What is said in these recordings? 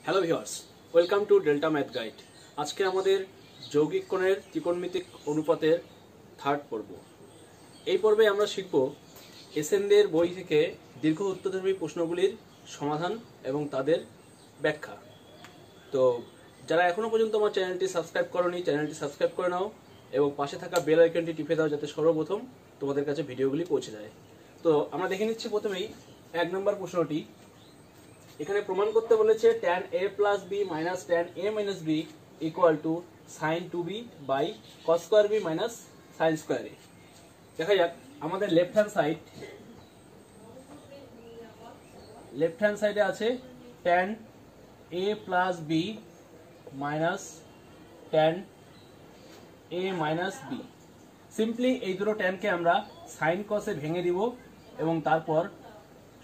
Hello viewers, welcome to delta math guide. আজকে আমাদের যৌগিক কোণের ত্রিকোণমিতিক অনুপাতের থার্ড পর্ব। এই পর্বে আমরা শিখব এসএনদের বই থেকে দীর্ঘ উত্তরধর্মী প্রশ্নগুলির সমাধান এবং তাদের ব্যাখ্যা। তো যারা এখনো পর্যন্ত আমার চ্যানেলটি সাবস্ক্রাইব করোনি, চ্যানেলটি সাবস্ক্রাইব করে নাও এবং পাশে থাকা বেল আইকনটি টিপে দাও যাতে সর্বপ্রথম তোমাদের কাছে ভিডিওগুলি পৌঁছে যায়। তো আমরা দেখে নিচ্ছি প্রথমেই 1 নম্বর প্রশ্নটি। এখানে প্রমাণ করতে বলেছে tan a plus b minus tan a minus b equal to sin 2b by cos square b minus sin square a। দেখা যাক আমাদের লেফট হ্যান্ড সাইডে আছে tan a plus b minus tan a minus b। Simply এই দুটো ট্যানকে আমরা sin cos এ ভেঙে দিব এবং তারপর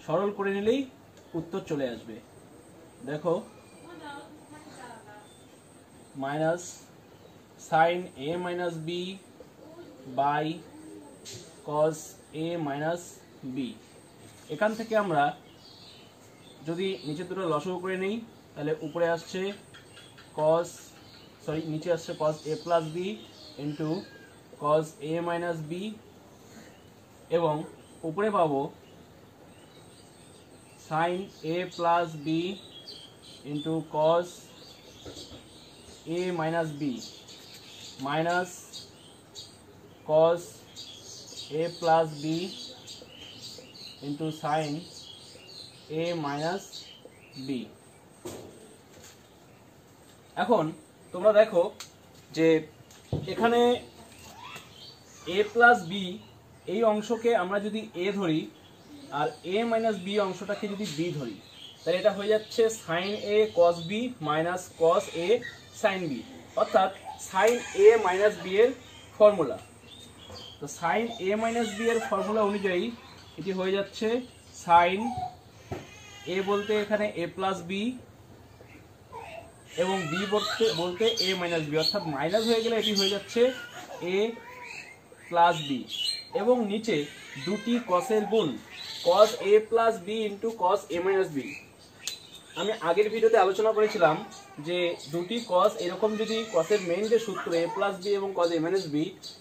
সরল করে নিলেই উত্তর চলে আসবে। দেখো minus sign a minus b by cos a minus b. এখান থেকে আমরা যদি নিচে দুটো লসাগু করে নিই তাহলে উপরে আসছে নিচে আসছে কস এ plus B into cos a minus B এবং উপরে পাবো sin a plus b into cos a minus b minus cos a plus b into sin a minus b। এখন তোমরা দেখো যে এখানে a plus b এই অংশকে আমরা যদি a ধরি আর a মাইনাস বি অংশটাকে যদি b ধরি তাহলে এটা হয়ে যাচ্ছে sin a cos b minus cos a sin b, অর্থাৎ sin a মাইনাস b এর ফর্মুলা। তো sin a মাইনাস b এর ফর্মুলা অনুযায়ী এটি হয়ে যাচ্ছে sin a বলতে এখানে a প্লাস b এবং b বলতে a মাইনাস b, অর্থাৎ মাইনাস হয়ে গেলে এটি হয়ে যাচ্ছে a প্লাস b এবং নিচে দুটি কসের গুণ cos a plus b into cos a minus b। আমি আগের ভিডিওতে আলোচনা করেছিলাম যে দুটি cos এরকম যদি cos-এর মেইন যে সূত্র a plus b এবং cos a minus b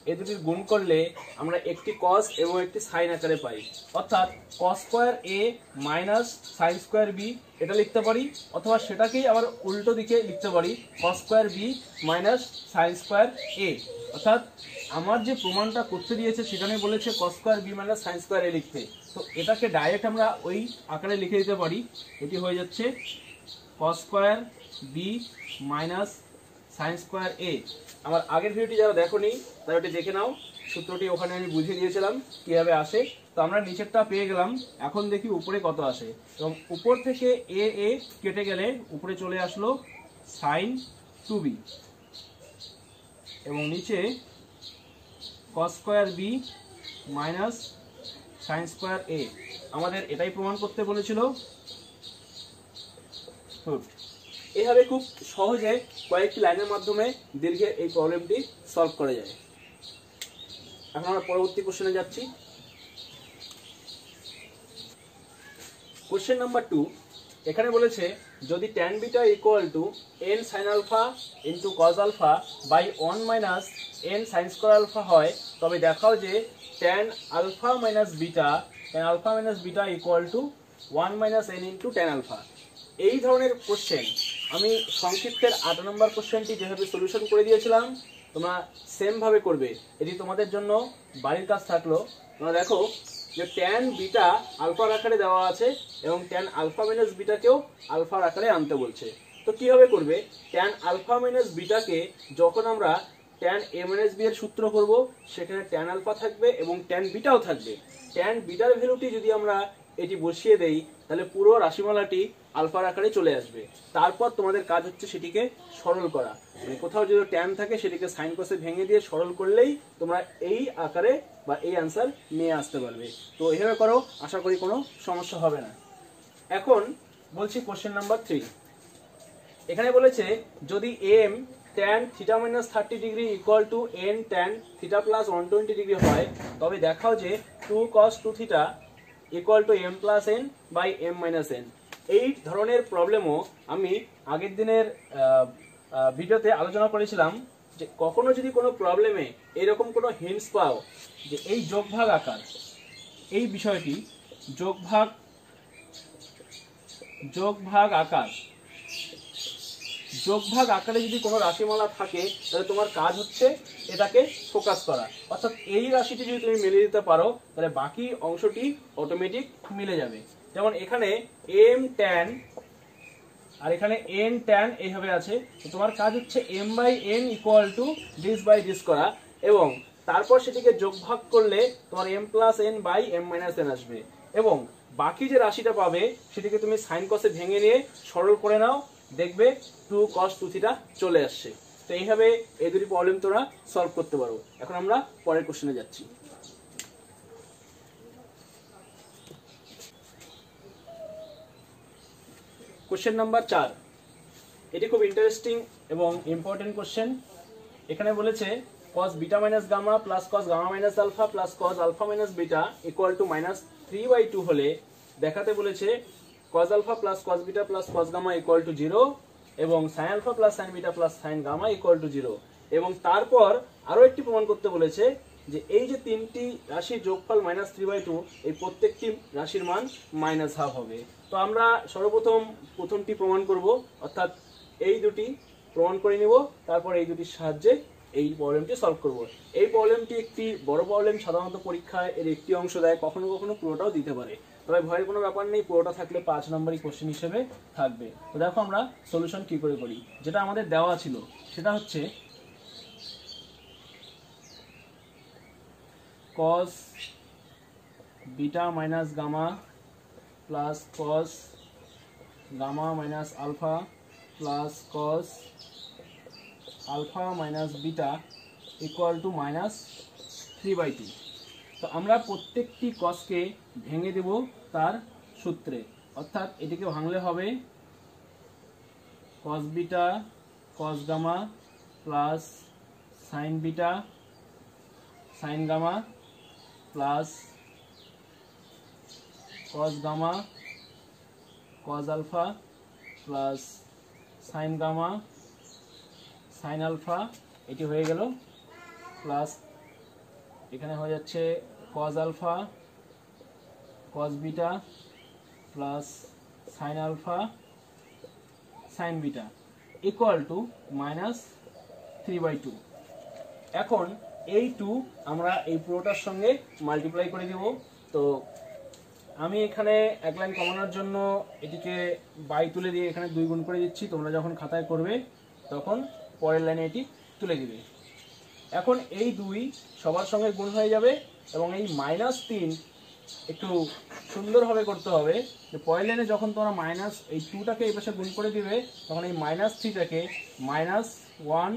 এই দুটির গুণ করলে আমরা একটি cos এবং একটি sin আকারে পাই, অর্থাৎ cos square a minus sin square b এটা লিখতে পারি, অথবা সেটাকেই আবার উল্টো দিকে লিখতে পারি cos square b minus sin square a। অর্থাৎ আমার যে প্রমাণটা করতে দিয়েছে সেখানে বলেছে cos square b minus sin square a লিখতে, তো এটাকে ডাইরেক্ট আমরা ওই আকারে লিখে দিতে পারি। এটি হয়ে যাচ্ছে cos square b minus sin square a। আমার আগের ভিডিওটি যারা দেখোনি তারা ওটি দেখে নাও, সূত্রটি ওখানে আমি বুঝিয়ে দিয়েছিলাম কিভাবে আসে। তো আমরা নিচেরটা পেয়ে গেলাম, এখন দেখি উপরে কত আসে। এবং উপর থেকে a কেটে গেলে উপরে চলে আসলো sin 2b এবং নিচে cos square b minus sin square a। আমাদের এটাই প্রমাণ করতে বলেছিল। এইভাবে খুব সহজে কয়েকটি লাইনের মাধ্যমে দীর্ঘের এই প্রবলেমটি সলভ করা যায়। এখন আমরা পরবর্তী কোশ্চেনে যাচ্ছি। Question number 2। এখানে বলেছে যদি tan beta equal to n sin alpha into cos alpha by 1 minus n sin square alpha হয় তবে দেখাও যে tan alpha minus beta equal to 1 minus n into tan alpha. এই ধরনের কোশ্চেন আমি সংক্ষিপ্তের 8 নম্বর কোশ্চেনটি যেভাবে সলিউশন করে দিয়েছিলাম তোমরা সেম ভাবে করবে। এটি তোমাদের জন্য বাড়ির কাজ থাকলো। তোমরা দেখো যে tan বিটা আলফার আকারে দেওয়া আছে এবং tan আলফা মাইনাস বিটাকেও আলফার আকারে আনতে বলছে। তো কিভাবে করবে? tan আলফা মাইনাস বিটাকে যখন আমরা tan a মাইনাস b এর সূত্র করব সেখানে tan আলফা থাকবে এবং tan বিটাও থাকবে। tan বিটার ভ্যালুটি যদি আমরা এটি বসিয়ে দেই তাহলে পুরো রাশিমালাটি আলফার আকারে চলে আসবে। তারপর তোমাদের কাজ হচ্ছে সেটিকে সরল করা, মানে কোথাও যদি tan থাকে সেটিকে sin cos এ ভেঙে দিয়ে সরল করলেই তোমরা এই আকারে বা এই আনসার নিয়ে আসতে পারবে। তো এইভাবে করো, আশা করি কোনো সমস্যা হবে না। এখন বলছি কোশ্চেন নাম্বার 3। এখানে বলেছে যদি m tan theta minus 30 degree equal to n tan theta plus 120 degree হয় তবে দেখাও যে 2 cos 2 theta equal to m plus n by m minus n। এই ধরনের প্রবলেমও আমি আগের দিনের ভিডিওতে আলোচনা করেছিলাম যে কখনো যদি কোনো প্রবলেমে এরকম কোনো হিন্টস পাও যে এই যোগভাগ আকার, এই বিষয়টি যোগভাগ আকারে যদি কোনো রাশিমালা থাকে, তাহলে তোমার কাজ হচ্ছে এটাকে ফোকাস করা। অর্থাৎ এই রাশিটি যদি তুমি মিলিয়ে দিতে পারো, তাহলে বাকি অংশটি অটোমেটিক মিলে যাবে। যেমন এখানে m tan আর এখানে n tan এইভাবে আছে, তো তোমার কাজ হচ্ছে m/n = this করা, এবং তারপর সেটিকে যোগভাগ করলে তোমার m+n/m-n আসবে, এবং বাকি যে রাশিটা পাবে সেটিকে তুমি সাইন কসে ভেঙে নিয়ে সরল করে নাও, দেখবে 2 cos 2θ চলে আসছে। তো এইভাবে এই দুটি প্রবলেম তোমরা সলভ করতে পারো। এখন আমরা পরের কোশ্চেনে যাচ্ছি। কোশ্চেন নাম্বার 4, এটি খুব ইন্টারেস্টিং এবং ইম্পর্টেন্ট কোশ্চেন। এখানে বলেছে cos β - gamma plus cos gamma - alpha plus cos alpha - beta = -3/2 হলে দেখাতে বলেছে cos alpha plus cos beta plus cos gamma = 0 এবং sin alpha plus sin beta plus sin gamma = 0, এবং তারপর আরো একটি প্রমাণ করতে বলেছে যে এই যে তিনটি রাশির যোগফল -3/2, এই প্রত্যেকটি রাশির মান -½ হবে। তো আমরা সর্বপ্রথম প্রথমটি প্রমাণ করব, অর্থাৎ এই দুটি প্রমাণ করে নিব, তারপর এই দুটির সাহায্যে এই প্রবলেমটি সলভ করব। এই প্রবলেমটি একটি বড় প্রবলেম, সাধারণত পরীক্ষায় এর একটি অংশ দেয়, কখনো কখনো পুরোটাও দিতে পারে, তবে ভয়ের কোনো ব্যাপার নেই, পুরোটা থাকলে 5 নম্বরই কোশ্চেন হিসেবে থাকবে। তো দেখো আমরা সলিউশন কি করে করি। যেটা আমাদের দেওয়া ছিল সেটা হচ্ছে cos β - gamma plus cos gamma - alpha plus cos alpha - beta = -3/2। তো আমরা প্রত্যেকটি কসকে ভেঙে দেব তার সূত্রে, অর্থাৎ এটিকে ভাঙলে হবে cos beta cos gamma plus sin beta sin gamma plus cos gamma cos alpha plus sin gamma sin alpha, এটি হয়ে গেল, প্লাস এখানে হয়ে যাচ্ছে cos alpha cos beta plus sin alpha sin beta = -3/2। এখন এই 2 আমরা এই পুরোটার সঙ্গে মাল্টিপ্লাই করে দিব। তো আমি এখানে এক লাইন কমানোর জন্য এটিকে বাই তুলে দিয়ে এখানে 2 গুণ করে দিচ্ছি, তোমরা যখন খাতায় করবে তখন পরের লাইনে এটি তুলে দিবে। এখন এই 2 সবার সঙ্গে গুণ হয়ে যাবে, এবং এই -3 একটু সুন্দরভাবে করতে হবে যে পরের লাইনে যখন তোমরা এই 2টাকে এই পাশে গুণ করে দিবে, তখন এই -3টাকে -1,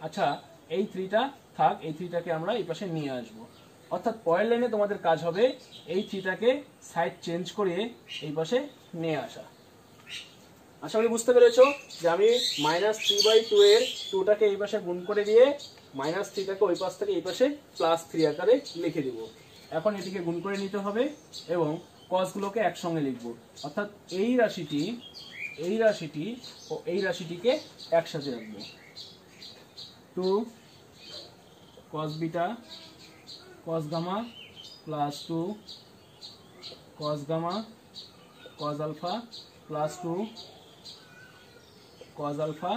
আচ্ছা এই 3টা থাক, এই 3টাকে আমরা এই পাশে নিয়ে আসবো। অর্থাৎ পরের লাইনে তোমাদের কাজ হবে এই 3টাকে সাইড চেঞ্জ করে এই পাশে নিয়ে আসা। আশা করি বুঝতে পেরেছো যে আমি -3/2 এর 2টাকে এই পাশে গুণ করে দিয়ে -3টাকে ওই পাশ থেকে এই পাশে +3 আকারে লিখে দিব। এখন এটিকে গুণ করে নিতে হবে এবং কসগুলোকে একসঙ্গে লিখব, অর্থাৎ এই রাশিটি ও এই রাশিটিকে একসাথে রাখবো। 2 cos beta cos gamma plus 2 cos gamma cos alpha plus 2 cos alpha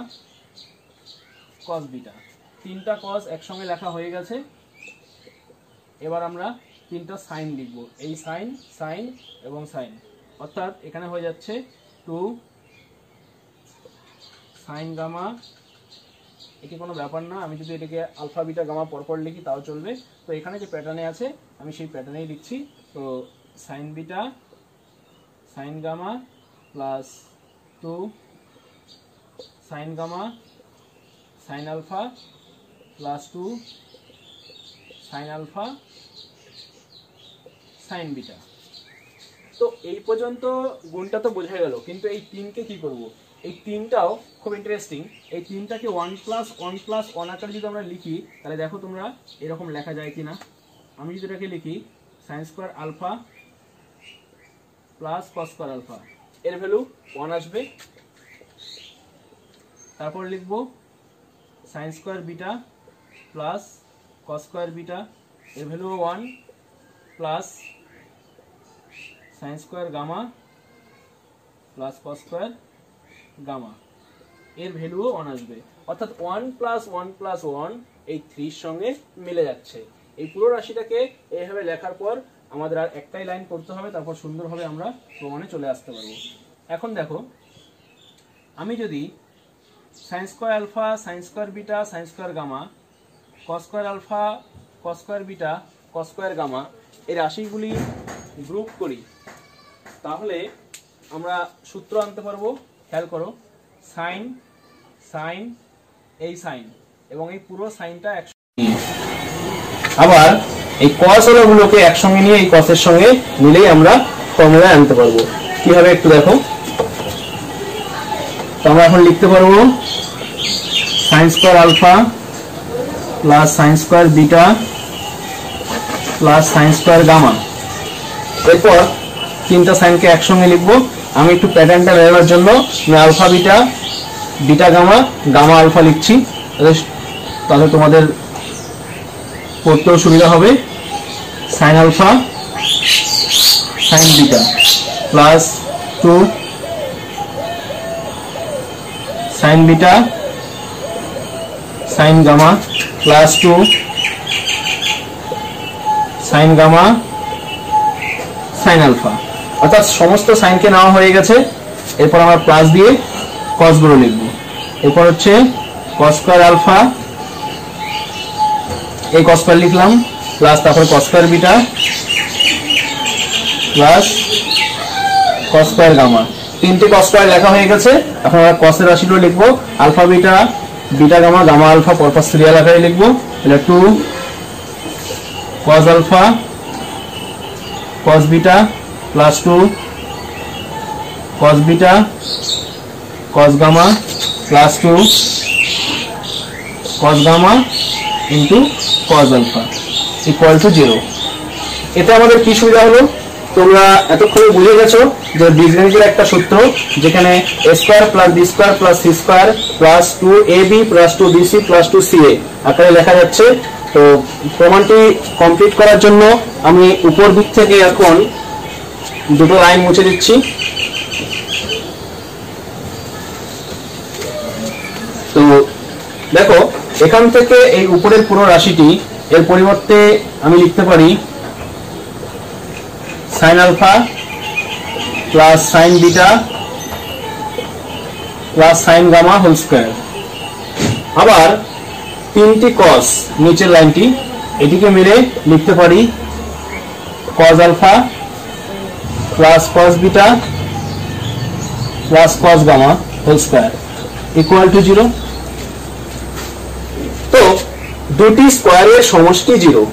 cos beta. 3টা cos একসঙ্গে লেখা হয়ে গেছে। এবার আমরা 3টা সাইন লিখব, এই সাইন সাইন এবং সাইন, অর্থাৎ এখানে হয়ে যাচ্ছে 2 সাইন গামা, এটি কোনো ব্যাপার না, আমি যদি এটাকে আলফা বিটা গামা পরপর লিখি তাও চলবে। তো এখানে যে প্যাটার্নে আছে আমি সেই প্যাটার্নেই লিখছি। তো sine beta sine gamma plus 2 sine gamma sine alpha plus 2 sine alpha sine beta. তো এই পর্যন্ত গুণটা তো বোঝা গেল, কিন্তু এই 3কে কি করব? এই 3টাও খুব ইন্টারেস্টিং। এই 3টাকে 1+1+1 আকারে যদি আমরা লিখি, তাহলে দেখো তোমরা এরকম লেখা যায় কিনা। আমি যদি এটাকে লিখি sin² alpha plus cos square alpha, এর ভ্যালু 1 আসবে। তারপর লিখব sine square beta plus cos square beta, এর value 1 plus sine square gamma plus cos square gamma, এর ভ্যালুও 1 আসবে। অর্থাৎ 1 প্লাস 1 প্লাস 1 এই 3 সঙ্গে মিলে যাচ্ছে। এই পুরো রাশিটাকে এইভাবে লেখার পর আমাদের আর একটাই লাইন করতে হবে, তারপর সুন্দরভাবে আমরা প্রমাণে চলে আসতে পারবো। এখন দেখো, আমি যদি sine square alpha, sine square beta, sine square gamma, cos square alpha, cos square beta, cos square gamma এই রাশিগুলি গ্রুপ করি, তাহলে আমরা সূত্র আনতে পারবো। খেয়াল করো, সাইন সাইন এই সাইন এবং এই পুরো সাইনটা একসঙ্গে, আবার এই কস হলোগুলোকে একসঙ্গে নিয়ে এই কসের সঙ্গে মিলেই আমরা ফর্মুলায় আনতে পারবো। কিভাবে একটু দেখো, তো আমরা এখন লিখতে পারবো sine square alpha plus sine square beta plus sine square gamma. এরপর তিনটা সাইনকে একসঙ্গে লিখবো। আমি একটু প্যাটার্নটা নেওয়ার জন্য alpha beta, beta gamma, gamma alpha লিখছি, তাহলে তোমাদের পড়তেও সুবিধা হবে। Sine alpha sine beta plus 2 sine beta sine gamma plus 2 sine gamma sine alpha. অর্থাৎ সমস্ত সাইনকে নেওয়া হয়ে গেছে। এরপর আমরা প্লাস দিয়ে কস গুলো লিখব। এরপর হচ্ছে কস স্কয়ার আলফা, এই কস স্কয়ার লিখলাম, প্লাস তারপর cos square beta plus cos square gamma. তিনটে কস স্কয়ার লেখা হয়ে গেছে। এখন আমরা কসের রাশিগুলো লিখবো। Alpha beta, beta gamma, gamma alpha পরপর সিরিয়াল আকারে লিখবো। তাহলে 2 cos alpha cos beta plus 2 cos beta cos gamma plus 2 cos gamma into cos alpha equal to 0। এতে আমাদের কি সুবিধা হলো, তোমরা এতক্ষণে বুঝে গেছো যে বীজগণিতের একটা সূত্র, যেখানে a square plus b square plus c square plus 2ab plus 2bc plus 2ca আকারে লেখা যাচ্ছে। তো প্রমাণটি কমপ্লিট করার জন্য আমি উপর দিক থেকে এখন দুটো লাইন মুছে দিচ্ছি। তো দেখো, এখান থেকে এই উপরের পুরো রাশিটি এর পরিবর্তে আমি লিখতে পারি sine alpha plus sine beta plus sine gamma whole square. আবার তিনটি কস, নিচের লাইনটি, এটিকে মিলে লিখতে পারি cos alpha plus cos beta plus cos gamma whole square equal to 0। তো দুটি স্কয়ারের সমষ্টি 0।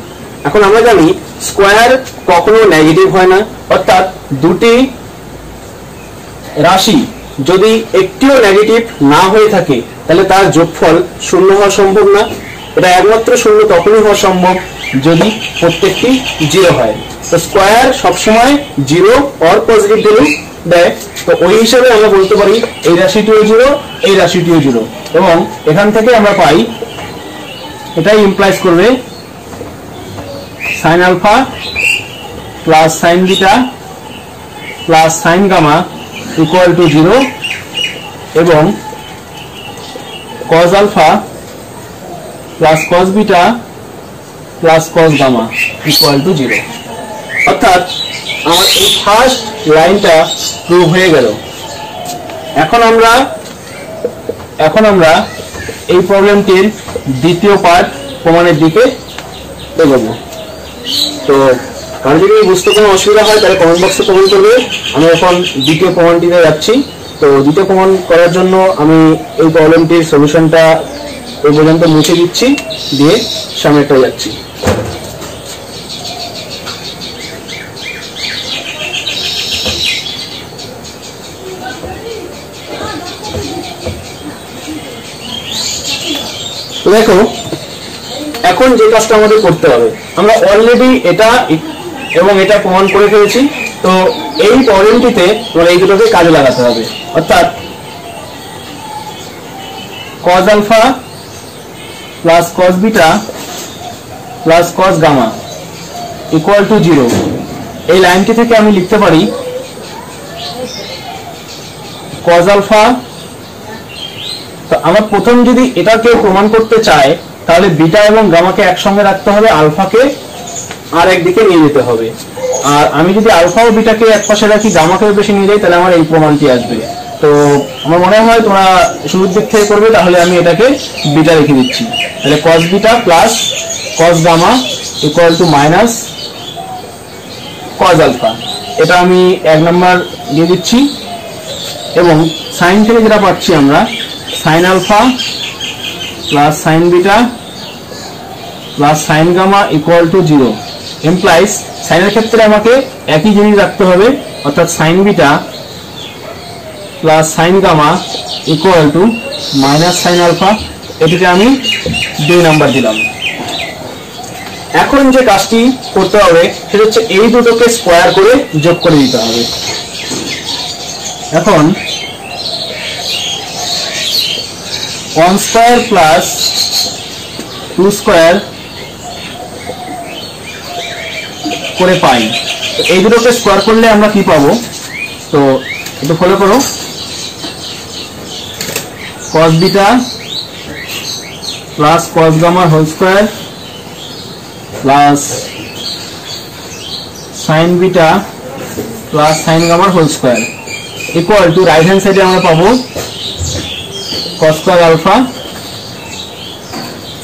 এখন আমরা জানি স্কয়ার কখনো নেগেটিভ হয় না, অর্থাৎ দুটি রাশি যদি একটিও নেগেটিভ না হয়ে থাকে তাহলে তার যোগফল 0 হওয়া সম্ভব না। এটা একমাত্র 0 তখনই হওয়া সম্ভব যদি প্রত্যেকটি 0 হয়। তো স্কয়ার সবসময় 0 অর পজিটিভ ভ্যালু দেয়। তো ওই হিসাবে আমরা বলতে পারি এই রাশিটিও 0, এই রাশিটিও 0, এবং এখান থেকে আমরা পাই, এটাই ইমপ্লাইজ করবে sine alpha plus sine beta plus sine gamma equal to 0 এবং cos alpha plus cos beta plus cos gamma equal to 0। অর্থাৎ আমার এই ফার্স্ট লাইনটা প্রুভ হয়ে গেল। এখন আমরা এই প্রবলেমটির দ্বিতীয় পার্ট প্রমাণের দিকে এগোবো। তো কারণ যদি বুঝতে কোনো অসুবিধা হয় তাহলে কমেন্ট বক্সে কমেন্ট করবে। আমি এখন দ্বিতীয় প্রমাণটিতে যাচ্ছি। তো দ্বিতীয় প্রমাণ করার জন্য আমি এই প্রবলেমটির সলিউশনটা এই পর্যন্ত মুছে দিচ্ছি, দিয়ে সামনেটা যাচ্ছি। তো দেখো, এখন যে কাজটা আমাদের করতে হবে, আমরা অলরেডি এটা এবং এটা প্রমাণ করে ফেলেছি। তো এই প্রবলেমটিতে তোমার এই দুটোকে কাজে লাগাতে হবে, অর্থাৎ cos alpha plus cos beta plus cos gamma equal to 0। এই লাইনটি থেকে আমি লিখতে পারি cos আলফা। তো আমার প্রথম যদি এটাকে প্রমাণ করতে চায় তাহলে বিটা এবং গামাকে একসঙ্গে রাখতে হবে, আলফাকে আর একদিকে নিয়ে যেতে হবে। আর আমি যদি আলফা ও বিটাকে এক পাশে রাখি, গামাকে বেশি নিয়ে যাই, তাহলে আমার এই প্রমাণটি আসবে। তো আমার মনে হয় তোমরা শুরুর দিক থেকে করবে, তাহলে আমি এটাকে বিটা রেখে দিচ্ছি। তাহলে cos beta plus cos gamma equal to minus cos alpha, এটা আমি 1 নম্বর দিয়ে দিচ্ছি। এবং সাইন থেকে যেটা পাচ্ছি আমরা sin alpha plus sin beta plus sin gamma equal to 0 implies সাইনের ক্ষেত্রে আমাকে একই জিনিস রাখতে হবে, অর্থাৎ sin beta plus sin gamma equal to minus sin alpha. এটিকে আমি 2 নাম্বার দিলাম। এখন যে কাজটি করতে হবে সেটা হচ্ছে এই দুটোকে স্কয়ার করে যোগ করে দিতে হবে। এখন 1 স্কয়ার প্লাস 2 স্কয়ার করে পাই। তো এই দুটোকে স্কয়ার করলে আমরা কি পাবো, তো একটু ফলো করো। cos beta plus cos gamma whole square plus sin beta plus sin gamma whole square equal to right hand সাইডে আমরা পাবো cos square alpha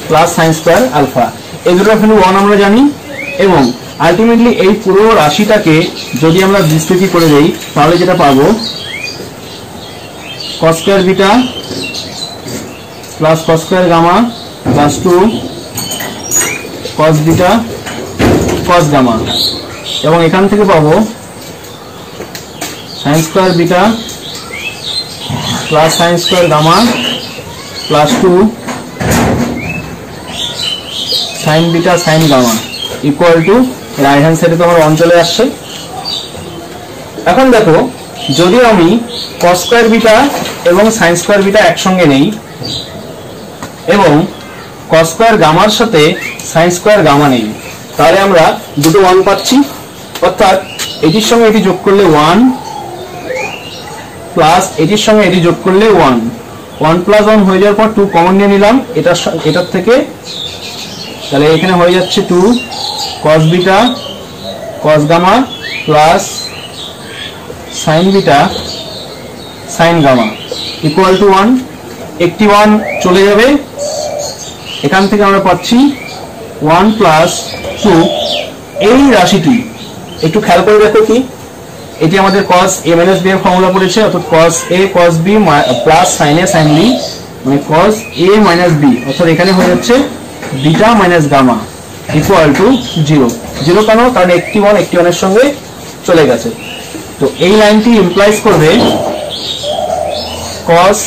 plus sin square alpha. এই দুটোর ভ্যালু 1 আমরা জানি। এবং আলটিমেটলি এই পুরো রাশিটাকে যদি আমরা বিস্তৃতি করে দেই তাহলে যেটা পাবো cos square beta plus cos square gamma plus 2 cos beta cos gamma. এবং এখান থেকে পাবো sin square beta plus sin square gamma plus 2 sin beta sin gamma equal to right hand সাইডে তো আমার 1 চলে আসছে। এখন দেখো, যদি আমি cos স্কয়ার বিটা এবং sin স্কয়ার বিটা একসঙ্গে নেই এবং cos স্কয়ার গামার সাথে sin স্কয়ার গামা নেই, তাহলে আমরা দুটো 1 পাচ্ছি। অর্থাৎ এটির সঙ্গে এটি যোগ করলে 1 প্লাস এটির সঙ্গে এটি যোগ করলে 1, 1 প্লাস 1 হয়ে যাওয়ার পর 2 কমন নিয়ে নিলাম এটার থেকে, তাহলে এখানে হয়ে যাচ্ছে 2 cos beta cos gamma plus sin beta sin gamma equal to 1। একটি 1 চলে যাবে, এখান থেকে আমরা পাচ্ছি 1 প্লাস 2। এই রাশিটি একটু খেয়াল করে দেখো কি, এটি আমাদের cos a minus b এর ফর্মুলা পড়েছে, অর্থাৎ cos a cos b plus sin a sin b মানে cos a minus b, অর্থাৎ এখানে হয়ে যাচ্ছে beta minus gamma equal to 0। 0 কেন, কারণ একটি 1 একটি 1 এর সঙ্গে চলে গেছে। তো এই লাইনটি ইমপ্লাইজ করবে cos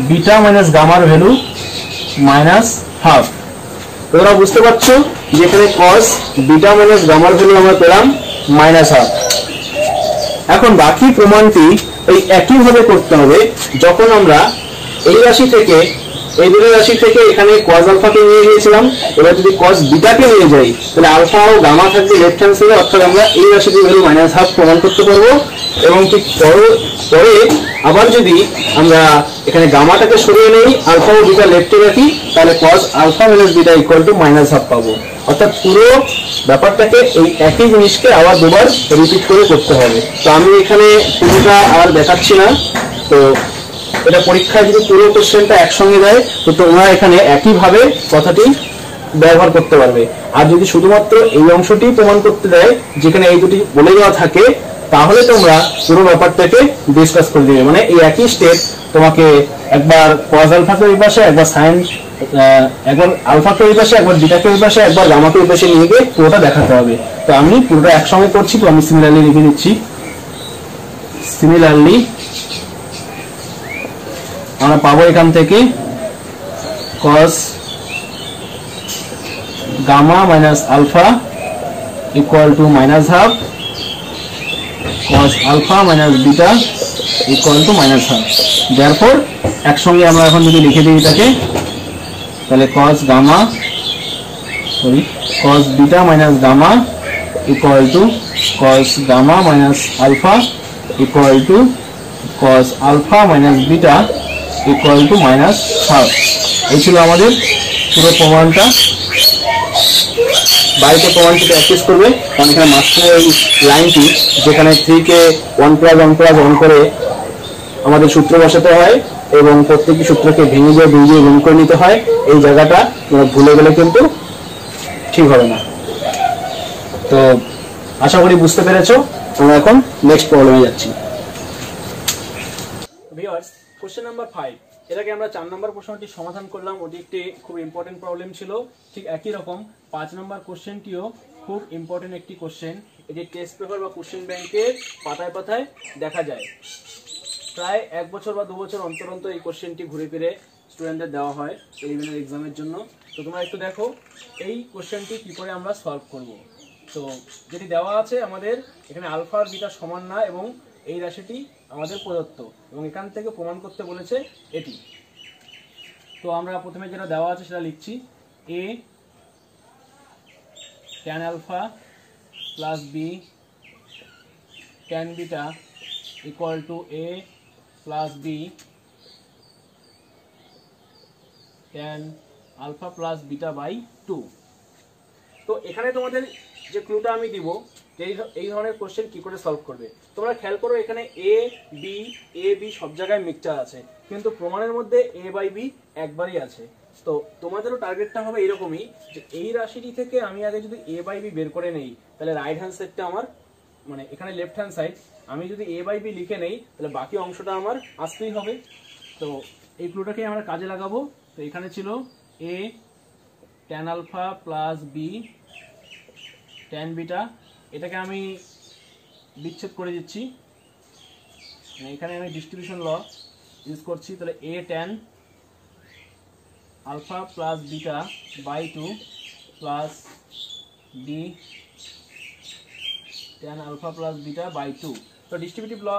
বিটা মাইনাস গামার ভ্যালু মাইনাস হাফ। তোমরা বুঝতে পারছো যে এখানে cos বিটা মাইনাস গামার ভ্যালু আমরা পেলাম মাইনাস হাফ। এখন বাকি প্রমাণটি এই একইভাবে করতে হবে। যখন আমরা এই রাশি থেকে এই দুটো রাশি থেকে এখানে cos আলফাকে নিয়ে গিয়েছিলাম, এবার যদি cos বিটাকে নিয়ে যাই তাহলে আলফা ও গামা থাকবে লেফট হ্যান্ড সাইডে, অর্থাৎ আমরা এই রাশিটির ভ্যালু মাইনাস হাফ প্রমাণ করতে পারবো। এবং ঠিক পরে আবার যদি আমরা এখানে গামাটাকে সরিয়ে নেই, আলফা ও বিটা লেফটে রাখি, তাহলে cos alpha minus beta equal to minus half পাবো। অর্থাৎ পুরো ব্যাপারটাকে এই একই জিনিসকে আবার দুবার রিপিট করে করতে হবে। তো আমি এখানে পুরোটা আর দেখাচ্ছি না। তো এটা পরীক্ষায় যদি পুরো কোশ্চেনটা একসঙ্গে দেয় তো তোমরা এখানে একইভাবে কথাটি ব্যবহার করতে পারবে। আর যদি শুধুমাত্র এই অংশটি প্রমাণ করতে দেয় যেখানে এই দুটি বলে দেওয়া থাকে, তাহলে তোমরা পুরো ব্যাপারটাকে ডিসকাস করে দিবে। মানে এই একই স্টেপ তোমাকে একবার cos আলফাকে ওই পাশে, একবার sin একবার আলফাকে ওই পাশে, একবার বিটাকে ওই পাশে, একবার গামাকে ওই পাশে নিয়ে গিয়ে পুরোটা দেখাতে হবে। তো আমি পুরোটা একসঙ্গে করছি, তো আমি সিমিলারলি লিখে দিচ্ছি। সিমিলারলি আমরা পাবো এখান থেকে cos gamma minus alpha equal to minus half cos alpha minus beta equal to minus half. Therefore একসঙ্গে আমরা এখন যদি লিখে দিই এটাকে তাহলে cos beta minus gamma equal to cos gamma minus alpha equal to cos alpha minus beta equal to minus half. এই ছিল আমাদের পুরো প্রমাণটা। বাড়িতে প্রমাণটি প্র্যাকটিস করবে, কারণ এখানে মাত্র এই লাইনটি যেখানে 3 কে 1 প্লাস 1 প্লাস 1 করে আমাদের সূত্র বসাতে হয় এবং প্রত্যেকটি সূত্রকে ভেঙে গুণ করে নিতে হয়, এই জায়গাটা ভুলে গেলে কিন্তু ঠিক হবে না। তো আশা করি বুঝতে পেরেছো। আমরা এখন নেক্সট প্রবলেমে যাচ্ছি। ভিউয়ার্স, কোশ্চেন নাম্বার 5, এটাকে আমরা 4 নম্বর প্রশ্নটি সমাধান করলাম, ওটি একটি খুব ইম্পর্টেন্ট প্রবলেম ছিল। ঠিক একই রকম 5 নম্বর কোশ্চেনটিও খুব ইম্পর্টেন্ট একটি কোশ্চেন। এটি টেস্ট পেপার বা কোশ্চেন ব্যাংকের পাতায় পাতায় দেখা যায়। প্রায় 1 বছর বা 2 বছর অন্তর অন্তর এই কোশ্চেনটি ঘুরে ফিরে স্টুডেন্টদের দেওয়া হয় প্রিলিমিনারি এক্সামের জন্য। তো তোমরা একটু দেখো এই কোশ্চেনটি কী করে আমরা সলভ করব। তো যেটি দেওয়া আছে আমাদের এখানে আলফা আর বিটা সমান না এবং এই রাশিটি আমাদের প্রদত্ত এবং এখান থেকে প্রমাণ করতে বলেছে এটি। তো আমরা প্রথমে যেটা দেওয়া আছে সেটা লিখছি, a tan alpha plus b tan beta equal to a plus b tan alpha plus beta by 2। তো এখানে তোমাদের যে ক্লুটা আমি দিব এই ধরনের কোশ্চেন কি করে সলভ করবে, তোমরা খেয়াল করো এখানে এ বি সব জায়গায় মিক্সচার আছে, কিন্তু প্রমাণের মধ্যে a বাই b একবারই আছে। তো তোমাদেরও টার্গেটটা হবে এরকমই যে এই রাশিটি থেকে আমি আগে যদি a বাই b বের করে নেই তাহলে রাইট হ্যান্ড সাইডটা আমার মানে এখানে লেফট হ্যান্ড সাইড আমি যদি a বাই b লিখে নেই তাহলে বাকি অংশটা আমার আসতেই হবে। তো এই ক্লুটাকে আমরা কাজে লাগাবো। তো এখানে ছিল a tan alpha plus b tan beta, এটাকে আমি বিচ্ছেদ করে দিচ্ছি, এখানে আমি ডিস্ট্রিবিউশন ল ইউজ করছি। তাহলে a tan alpha plus beta by 2 plus b tan alpha plus beta by 2। তো ডিস্ট্রিবিউটিভ ল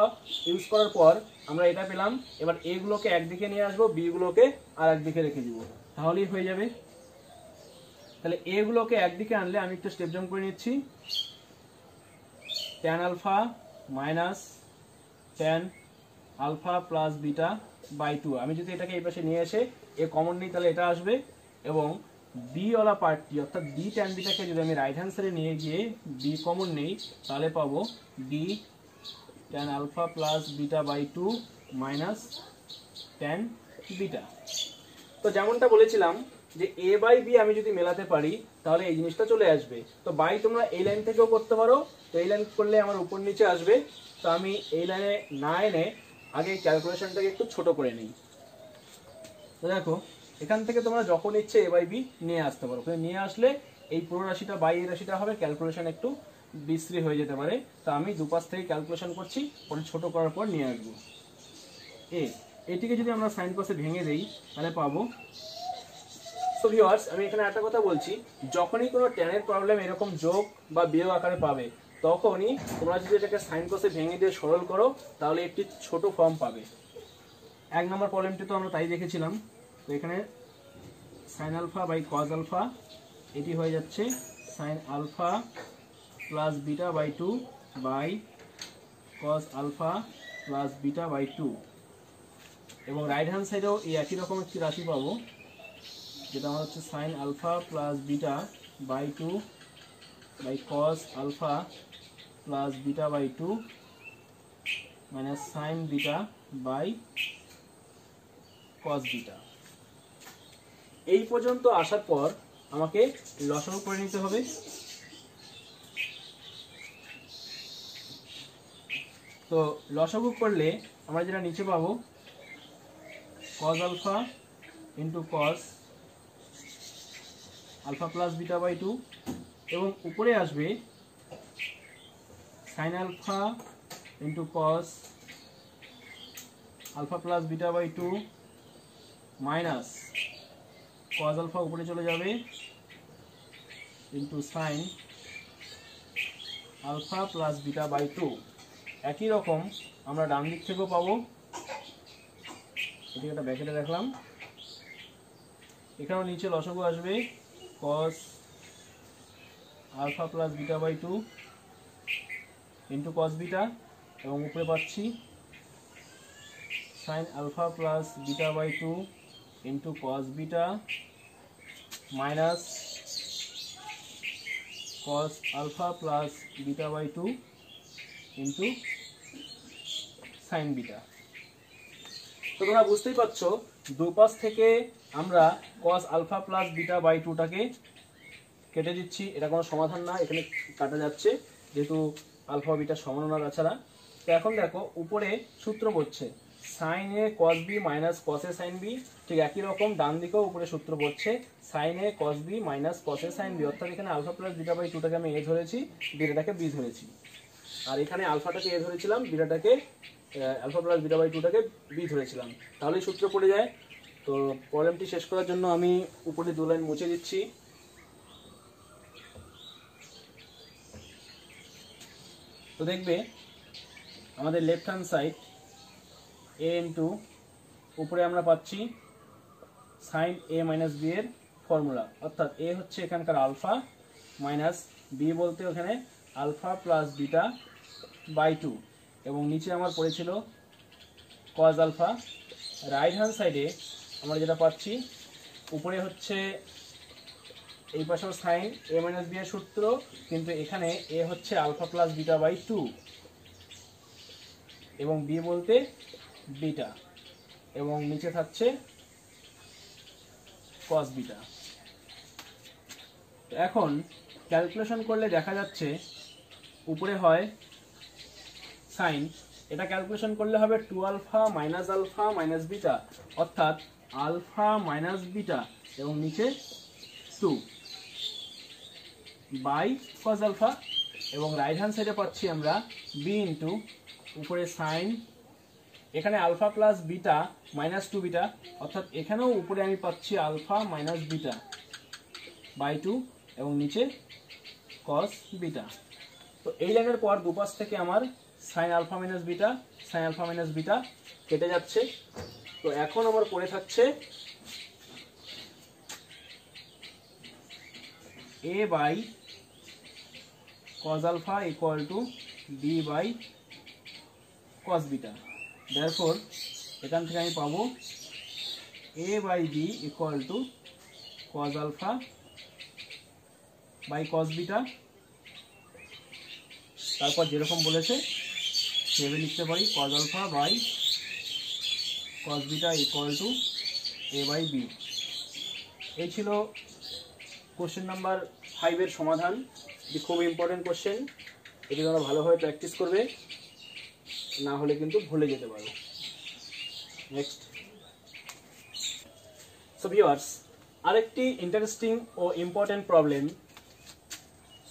ইউজ করার পর আমরা এটা পেলাম। এবার a গুলোকে একদিকে নিয়ে আসবো, b গুলোকে আর একদিকে রেখে দিব, তাহলেই হয়ে যাবে। তাহলে a গুলোকে একদিকে আনলে আমি একটু স্টেপ জাম্প করে নিচ্ছি, tan alpha minus tan alpha plus beta by 2। আমি যদি এটাকে এই পাশে নিয়ে এসে a কমন নিই তাহলে এটা আসবে এবং b ওয়ালা পার্টটি অর্থাৎ b tan বিটাকে যদি আমি রাইট হ্যান্ড সাইডে নিয়ে গিয়ে b কমন নেই তাহলে পাবো b tan alpha plus beta by 2 minus tan beta। তো যেমনটা বলেছিলাম যে a বাই b আমি যদি মেলাতে পারি তাহলে এই জিনিসটা চলে আসবে। তো বাই তোমরা এই লাইন থেকেও করতে পারো, তো এই লাইন করলে আমার উপর নিচে আসবে। তো আমি এই লাইনে না এনে আগে ক্যালকুলেশনটাকে একটু ছোট করে নিই। তো দেখো এখান থেকে তোমরা যখন ইচ্ছে a বাই b নিয়ে আসতে পারো, নিয়ে আসলে এই পুরো রাশিটা বাই এই রাশিটা হবে, ক্যালকুলেশন একটু বিশ্রী হয়ে যেতে পারে। তো আমি দুপাশ থেকে ক্যালকুলেশন করছি, পরে ছোট করার পর নিয়ে আসবো। এটিকে যদি আমরা সাইন কসে ভেঙে দেই তাহলে পাবো। তো ভিউয়ার্স, আমি এখানে একটা কথা বলছি, যখনই কোনো ট্যানের প্রবলেম এরকম যোগ বা বিয়োগ আকারে পাবে তখনই তোমরা যদি এটাকে সাইন কসে ভেঙে দিয়ে সরল করো তাহলে একটি ছোট ফর্ম পাবে। 1 নম্বর প্রবলেমটি তো আমরা তাই দেখেছিলাম। তো এখানে sine alpha by cos alpha, এটি হয়ে যাচ্ছে sine alpha plus beta by 2 by cos alpha plus beta by 2 এবং রাইট হ্যান্ড সাইডেও এই একই রকম একটি রাশি পাবো যেটা আমার হচ্ছে sine alpha plus beta by 2 by cos alpha plus beta by 2 minus sine beta by cos beta. এই পর্যন্ত আসার পর আমাকে লসাগু করে নিতে হবে। তো লসাগু করলে আমরা যেটা নিচে পাবো cos alpha into cos alpha plus beta by 2 এবং উপরে আসবে sin alpha into cos alpha plus beta by 2 minus cos alpha উপরে চলে যাবে into sin alpha plus beta by 2 একই রকম আমরা ডান দিক থেকেও পাবো। এদিকে একটা ব্র্যাকেটে রাখলাম, এখানেও নিচে লসাগু আসবে cos alpha plus beta by 2 into cos beta, এবং উপরে পাচ্ছি sin alpha plus beta by 2 into cos beta minus cos alpha plus beta by 2 into sin beta. তো তোমরা বুঝতেই পারছো দুপাশ থেকে আমরা cos alpha plus beta by 2টাকে কেটে দিচ্ছি। এটা কোনো সমাধান না, এখানে কাটা যাচ্ছে যেহেতু আলফা বিটা সমান না তাছাড়া। তো এখন দেখো উপরে সূত্র পড়ছে sin a cos b minus cos a sin b, ঠিক একই রকম ডান দিকেও উপরে সূত্র পড়ছে sin a cos b minus cos a sin b, অর্থাৎ এখানে আলফা প্লাস বিটা বাই 2টাকে আমি a ধরেছি, বিটাটাকে b ধরেছি, আর এখানে আলফাটাকে a ধরেছিলাম, বিটাটাকে আলফা প্লাস বিটা বাই 2টাকে b ধরেছিলাম, তাহলেই সূত্র পড়ে যায়। তো প্রবলেমটি শেষ করার জন্য আমি উপরে 2 লাইন মুছে দিচ্ছি। তো দেখবে আমাদের left hand side a into উপরে আমরা পাচ্ছি সাইন a মাইনাস b এর ফর্মুলা, অর্থাৎ a হচ্ছে এখানকার আলফা মাইনাস b বলতে ওখানে আলফা প্লাস বিটা বাই 2, এবং নিচে আমার পড়েছিল cos আলফা। রাইট হ্যান্ড সাইডে আমরা যেটা পাচ্ছি উপরে হচ্ছে এই পাশেও সাইন a মাইনাস b এর সূত্র, কিন্তু এখানে a হচ্ছে আলফা প্লাস বিটা বাই 2 এবং b বলতে বিটা, এবং নিচে থাকছে cos বিটা। এখন ক্যালকুলেশন করলে দেখা যাচ্ছে উপরে হয় সাইন, এটা ক্যালকুলেশন করলে হবে 2 আলফা মাইনাস বিটা, অর্থাৎ আলফা মাইনাস বিটা এবং নিচে 2 বাই cos আলফা, এবং রাইট হ্যান্ড সাইডে পাচ্ছি আমরা b ইন্টু উপরে সাইন, এখানে alpha plus beta minus 2 beta, অর্থাৎ এখানেও উপরে আমি পাচ্ছি আলফা মাইনাস বিটা বাই 2 এবং নিচে cos বিটা। তো এই লাইনের পর দুপাশ থেকে আমার সাইন আলফা মাইনাস বিটা কেটে যাচ্ছে। তো এখন আমার পড়ে থাকছে a by cos alpha equal to b by cos beta. therefore এখান থেকে আমি পাবো a by b equal to cos alpha by cos beta, তারপর যেরকম বলেছে সেভাবে লিখতে পারি cos alpha by cos beta equal to a by b। এই ছিল কোশ্চেন নাম্বার 5 এর সমাধান। এটি খুব ইম্পর্টেন্ট কোশ্চেন, এটি তোমরা ভালোভাবে প্র্যাকটিস করবে, না হলে কিন্তু ভুলে যেতে পারো। নেক্সট, সো ভিউয়ার্স, আরেকটি ইন্টারেস্টিং ও ইম্পর্টেন্ট প্রবলেম।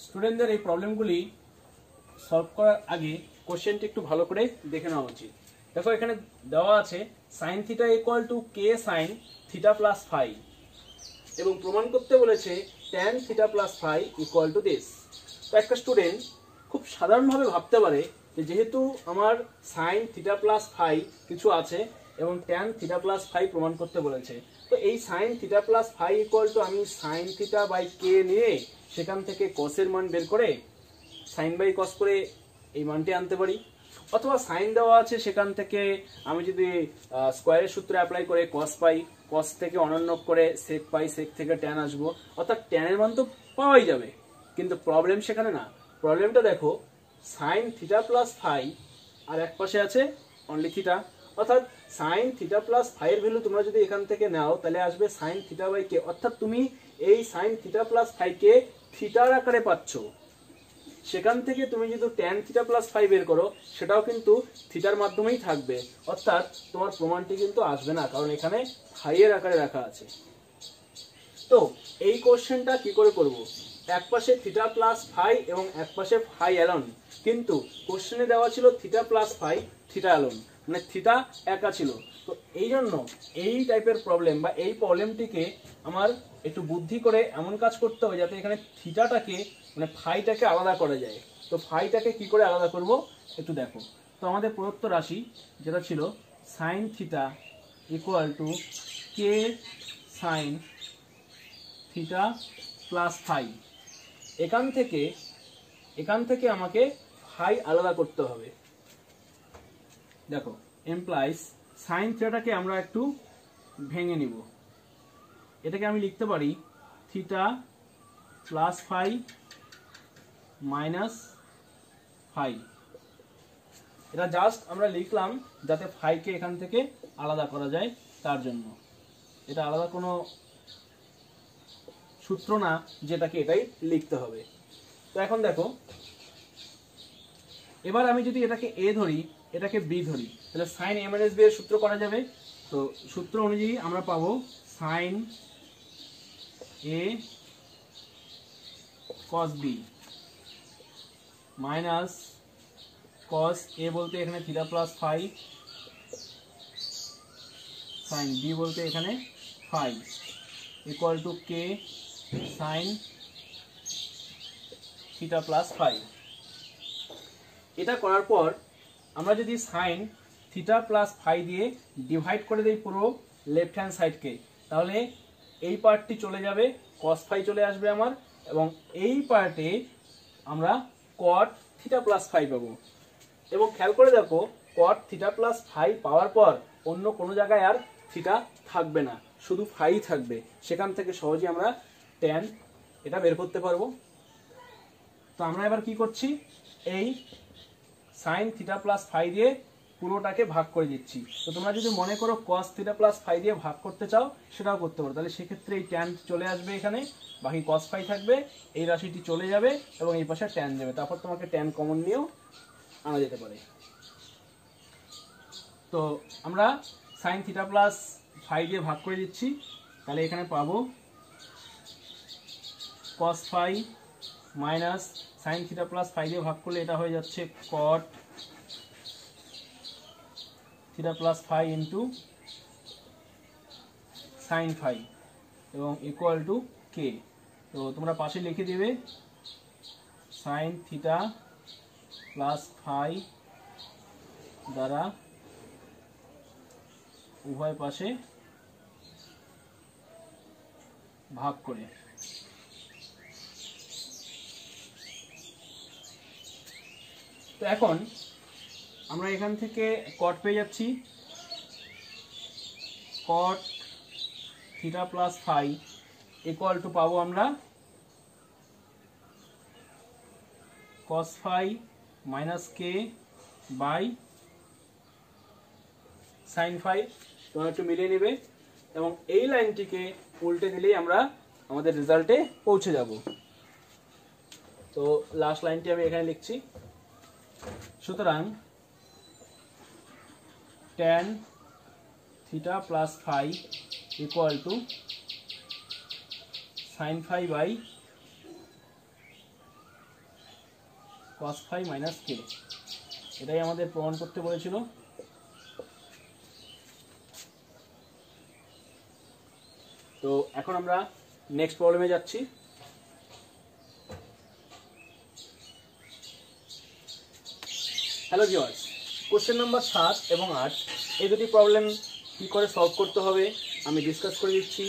স্টুডেন্টদের এই প্রবলেমগুলি সলভ করার আগে কোশ্চেনটি একটু ভালো করে দেখে নেওয়া উচিত। দেখো এখানে দেওয়া আছে sine theta equal to K sine theta plus phi, এবং প্রমাণ করতে বলেছে tan theta plus phi equal to this. তো একটা স্টুডেন্ট খুব সাধারণভাবে ভাবতে পারে যে যেহেতু আমার সাইন থিটা প্লাস ফাই কিছু আছে এবং ট্যান থিটা প্লাস ফাই প্রমাণ করতে বলেছে, তো এই sine theta plus phi equal to আমি সাইন থিটা বাই কে নিয়ে সেখান থেকে কসের মান বের করে সাইন বাই কস করে এই মানটি আনতে পারি, অথবা সাইন দেওয়া আছে সেখান থেকে আমি যদি স্কোয়ারের সূত্র অ্যাপ্লাই করে কস পাই, কস থেকে অনন্য করে সেক পাই, সেক থেকে ট্যান আসবো, অর্থাৎ ট্যানের মান তো পাওয়াই যাবে। কিন্তু প্রবলেম সেখানে না, প্রবলেমটা দেখো সাইন থিটা প্লাস ফাই আর এক পাশে আছে অনলি থিটা, অর্থাৎ সাইন থিটা প্লাস ফাইয়ের ভ্যালু তোমরা যদি এখান থেকে নাও তাহলে আসবে সাইন থিটা বাই কে, অর্থাৎ তুমি এই সাইন থিটা প্লাস ফাইকে থিটার আকারে পাচ্ছ। সেখান থেকে তুমি যদি ট্যান থিটা প্লাস ফাই বের করো সেটাও কিন্তু থিটার মাধ্যমেই থাকবে, অর্থাৎ তোমার প্রমাণটি কিন্তু আসবে না, কারণ এখানে ফাইয়ের আকারে রাখা আছে। তো এই কোশ্চেনটা কি করে করব? এক পাশে থিটা প্লাস ফাই এবং এক পাশে ফাই অ্যালন, কিন্তু কোশ্চেনে দেওয়া ছিল theta plus phi theta alone, মানে থিটা একা ছিল। তো এই জন্য এই টাইপের প্রবলেম বা এই প্রবলেমটিকে আমার একটু বুদ্ধি করে এমন কাজ করতে হবে যাতে এখানে থিটাটাকে মানে ফাইটাকে আলাদা করা যায়। তো ফাইটাকে কি করে আলাদা করব একটু দেখো। তো আমাদের প্রদত্ত রাশি যেটা ছিল sine theta equal to K sine theta plus phi, এখান থেকে আমাকে ফাই আলাদা করতে হবে। দেখো এমপ্লাইজ সাইন থিটাটাকে আমরা একটু ভেঙে নিব, এটাকে আমি লিখতে পারি theta plus phi minus phi. এটা জাস্ট আমরা লিখলাম যাতে ফাইকে এখান থেকে আলাদা করা যায়, তার জন্য। এটা আলাদা কোনো সূত্র না যেটাকে এটাই লিখতে হবে। তো এখন দেখো, এবার আমি যদি এটাকে এ ধরি, এটাকে বি ধরি, তাহলে সাইন এ মাইনাস বি এর সূত্র করা যাবে। তো সূত্র অনুযায়ী আমরা পাবো sine A cos B minus cos A বলতে এখানে theta plus phi, sine B বলতে এখানে phi, equal to K sine theta plus phi. এটা করার পর আমরা যদি সাইন থিটা প্লাস ফাই দিয়ে ডিভাইড করে দিই পুরো লেফট হ্যান্ড সাইডকে, তাহলে এই পার্টটি চলে যাবে, কস ফাই চলে আসবে আমার, এবং এই পার্টে আমরা কট থিটা প্লাস ফাই পাবো। এবং খেয়াল করে দেখো, কট থিটা প্লাস ফাই পাওয়ার পর অন্য কোনো জায়গায় আর থিটা থাকবে না, শুধু ফাই থাকবে। সেখান থেকে সহজে আমরা ট্যান এটা বের করতে পারবো। তো আমরা এবার কি করছি, এই সাইন থিটা প্লাস ফাই দিয়ে পুরোটাকে ভাগ করে দিচ্ছি। তো তোমরা যদি মনে করো কস থিটা প্লাস ফাই দিয়ে ভাগ করতে চাও, সেটাও করতে পারো। তাহলে সেক্ষেত্রে এই ট্যান চলে আসবে এখানে, বাকি কস ফাই থাকবে, এই রাশিটি চলে যাবে এবং এই পাশে ট্যান যাবে। তারপর তোমাকে ট্যান কমন নিয়েও আনা যেতে পারে। তো আমরা সাইন থিটা প্লাস ফাই দিয়ে ভাগ করে দিচ্ছি, তাহলে এখানে পাবো cos phi minus sine theta plus phi দিয়ে ভাগ করলে এটা হয়ে যাচ্ছে cot theta plus phi into sine phi এবং ইকুয়াল টু কে। তো তোমরা পাশে লিখে দিবে সাইন থিটা প্লাস ফাই দ্বারা উভয় পাশে ভাগ করে। তো এখন আমরা এখান থেকে কট পেয়ে যাচ্ছি, cot theta plus phi equal to পাবো আমরা cos phi minus K by sine phi. তোমরা একটু মিলিয়ে নেবে এবং এই লাইনটিকে উল্টে দিলেই আমরা আমাদের রেজাল্টে পৌঁছে যাব। তো লাস্ট লাইনটি আমি এখানে লিখছি। সুতরাং tan theta plus phi equal to sine phi by cos phi minus কে, এটাই আমাদের প্রমাণ করতে বলেছিল। তো এখন আমরা নেক্সট প্রবলেমে যাচ্ছি। হ্যালো ভিউয়ার্স, কোশ্চেন নাম্বার 7 এবং 8 এই দুটি প্রবলেম কী করে সলভ করতে হবে আমি ডিসকাস করে দিচ্ছি,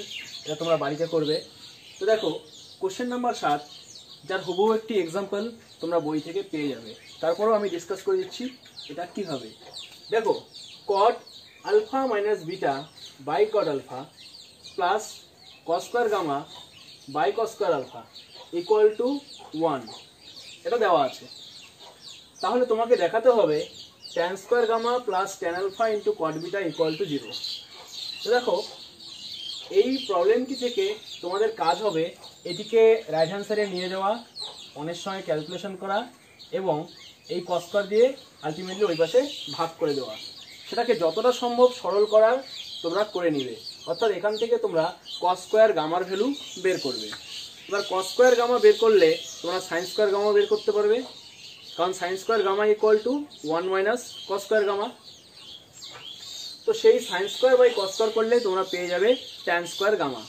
এটা তোমরা বাড়িতে করবে। তো দেখো কোশ্চেন নাম্বার 7, যার হুবহু একটি এক্সাম্পল তোমরা বই থেকে পেয়ে যাবে, তারপরেও আমি ডিসকাস করে দিচ্ছি এটা কী হবে। দেখো cot alpha minus beta by cot alpha plus cos square gamma by cos square alpha equal to 1, এটা দেওয়া আছে। তাহলে তোমাকে দেখাতে হবে tan square gamma plus tan alpha into cot beta equal to 0। তো দেখো এই প্রবলেমটি থেকে তোমাদের কাজ হবে এটিকে রাইট হ্যান্ড সাইডে নিয়ে যাওয়া, অনেক সময় ক্যালকুলেশন করা এবং এই কস স্কোয়ার দিয়ে আলটিমেটলি ওই পাশে ভাগ করে দেওয়া। সেটাকে যতটা সম্ভব সরল করার তোমরা করে নিবে, অর্থাৎ এখান থেকে তোমরা কস স্কোয়ার গামার ভ্যালু বের করবে। এবার কস স্কোয়ার গামা বের করলে তোমরা সাইন স্কোয়ার গামা বের করতে পারবে, কারণ sine square gamma equal to 1 minus cos square gamma. তো সেই sine square by cos square করলে তোমরা পেয়ে যাবে ট্যান স্কোয়ার গামা।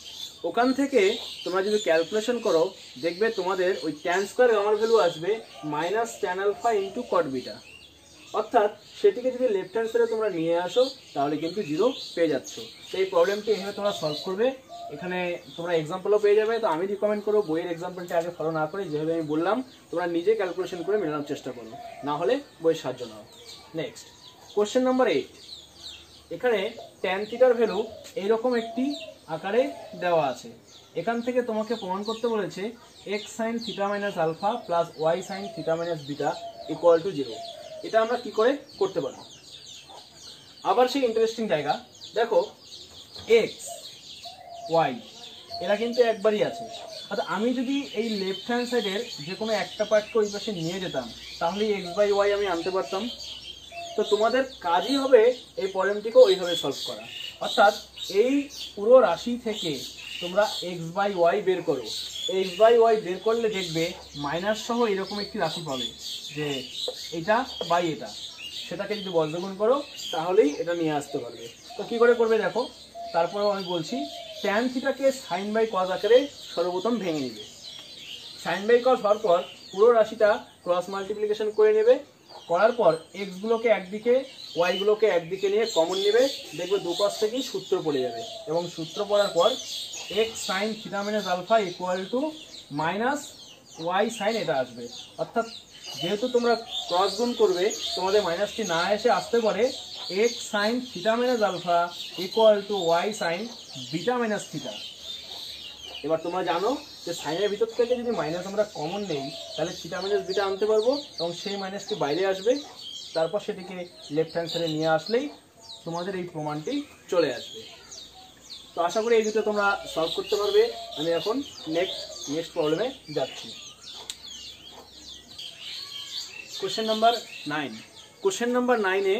ওখান থেকে তোমরা যদি ক্যালকুলেশন করো দেখবে তোমাদের ওই ট্যান স্কোয়ার গামার ভ্যালু আসবে minus tan alpha into cot beta. অর্থাৎ সেটিকে যদি লেফট হ্যান্ড সাইডে তোমরা নিয়ে আসো তাহলে কিন্তু 0 পেয়ে যাচ্ছ। তো এই প্রবলেমটি এভাবে তোমরা সলভ করবে। এখানে তোমরা এক্সাম্পলও পেয়ে যাবে। তো আমি রিকমেন্ড করবো বইয়ের এক্সাম্পলটা আগে ফলো না করে যেভাবে আমি বললাম তোমরা নিজে ক্যালকুলেশন করে মেলানোর চেষ্টা করো, না হলে বইয়ের সাহায্য নাও। Next question number 8। এখানে ট্যান থিটার ভ্যালু এইরকম একটি আকারে দেওয়া আছে। এখান থেকে তোমাকে প্রমাণ করতে বলেছে x sine theta minus alpha plus y sine theta minus beta equal to 0। এটা আমরা কি করে করতে পারি? আবার সেই ইন্টারেস্টিং জায়গা, দেখো এক্স ওয়াই এরা কিন্তু একবারই আছে। অর্থাৎ আমি যদি এই লেফট হ্যান্ড সাইডের যে কোনো একটা পার্টকে ওই পাশে নিয়ে যেতাম তাহলে এক্স বাই ওয়াই আমি আনতে পারতাম। তো তোমাদের কাজই হবে এই প্রবলেমটিকে ওইভাবে সলভ করা। অর্থাৎ এই পুরো রাশি থেকে তোমরা এক্স বাই ওয়াই বের করো। এক্স বাই ওয়াই বের করলে দেখবে মাইনাস সহ এরকম একটি রাশি পাবে যে এটা বাই এটা, সেটাকে যদি বর্গগুণ করো তাহলেই এটা নিয়ে আসতে পারবে। তো কী করে করবে দেখো, তারপরেও আমি বলছি ট্যান থিটাকে সাইন বাই কজ আকারে সর্বপ্রথম ভেঙে নেবে। সাইন বাই কজ হওয়ার পর পুরো রাশিটা ক্রস মাল্টিপ্লিকেশন করে নেবে। করার পর এক্স গুলোকে একদিকে ওয়াই গুলোকে একদিকে নিয়ে কমন নেবে, দেখবে দুপাশ থেকেই সূত্র পড়ে যাবে। এবং সূত্র পড়ার পর x sine theta minus alpha equal to minus y sine এটা আসবে। অর্থাৎ যেহেতু তোমরা ক্রস গুণ করবে তোমাদের মাইনাসটি না এসে আসতে পারে x sine theta minus alpha equal to y sine beta minus theta. এবার তোমরা জানো যে সাইনের ভিতর থেকে যদি মাইনাস আমরা কমন নেই তাহলে থিটা মাইনাস বিটা আনতে পারবো এবং সেই মাইনাসটি বাইরে আসবে। তারপর সেটিকে লেফট হ্যান্ড সাইডে নিয়ে আসলেই তোমাদের এই প্রমাণটি চলে আসবে। তো আশা করি এই দুটো তোমরা সলভ করতে পারবে। আমি এখন নেক্সট প্রবলেমে যাচ্ছি। Question number 9। কোশ্চেন নাম্বার 9-এ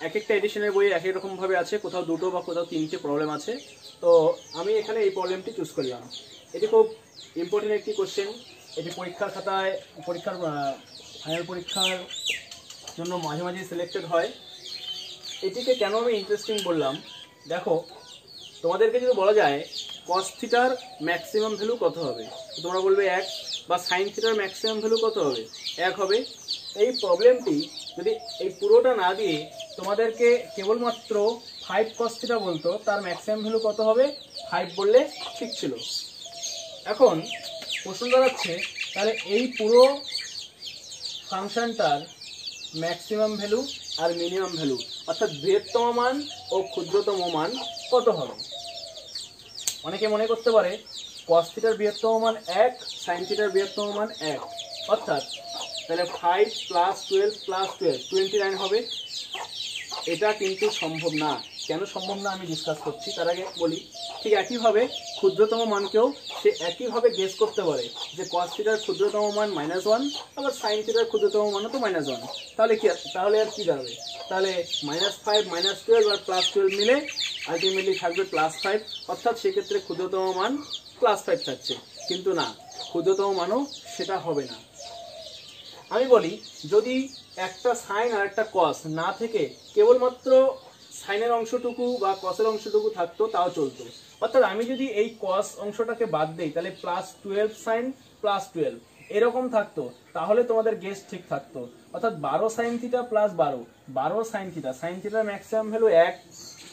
এক একটা এডিশনের বইয়ে এক এক রকমভাবে আছে, কোথাও দুটো বা কোথাও তিনটে প্রবলেম আছে। তো আমি এখানে এই প্রবলেমটি চুজ করলাম। এটি খুব ইম্পর্টেন্ট একটি কোশ্চেন। এটি পরীক্ষার খাতায় ফাইনাল পরীক্ষার জন্য মাঝে মাঝে সিলেক্টেড হয়। এটিকে কেন আমি ইন্টারেস্টিং বললাম, দেখো তোমাদেরকে যদি বলা যায় কস থিটার ম্যাক্সিমাম ভ্যালু কত হবে, তোমরা বলবে 1, বা সাইন থিটার ম্যাক্সিমাম ভ্যালু কত হবে, 1 হবে। এই প্রবলেমটি যদি এই পুরোটা না দিয়ে তোমাদেরকে কেবলমাত্র 5 কস থিটা বলতো, তার ম্যাক্সিমাম ভ্যালু কত হবে 5 বললে ঠিক ছিল। এখন প্রশ্ন দাঁড়াচ্ছে তাহলে এই পুরো ফাংশনটার ম্যাক্সিমাম ভ্যালু আর মিনিমাম ভ্যালু অর্থাৎ বৃহত্তম মান ও ক্ষুদ্রতম মান কত হবে। অনেকে মনে করতে পারে cos থিটার বৃহত্তম মান 1, sin থিটার বৃহত্তম মান 1, অর্থাৎ তাহলে 5 + 12 + 12 29 হবে। এটা কিন্তু সম্ভব না। কেন সম্ভব না আমি ডিসকাস করছি, তার আগে বলি ঠিক একইভাবে ক্ষুদ্রতম মানকেও সে একইভাবে গেস করতে পারে যে cos থিটার ক্ষুদ্রতম মান -1, আবার sin থিটার ক্ষুদ্রতম মানও তো -1। তাহলে আর কি দাঁড়াবে, তাহলে -5 -12 আর +12 মিলে আলটিমেটলি থাকবে +5, অর্থাৎ সেক্ষেত্রে ক্ষুদ্রতম মান +5 থাকছে। কিন্তু না, ক্ষুদ্রতম মানও সেটা হবে না। আমি বলি যদি একটা সাইন আর একটা কস না থেকে কেবলমাত্র সাইনের অংশটুকু বা কসের অংশটুকু থাকতো তাও চলতো। অর্থাৎ আমি যদি এই কস অংশটাকে বাদ দিই তাহলে +12 সাইন +12 এরকম থাকতো, তাহলে তোমাদের গেস ঠিক থাকতো। অর্থাৎ 12 sine theta + 12 sine theta, sine থিটার ম্যাক্সিমাম ভ্যালু 1,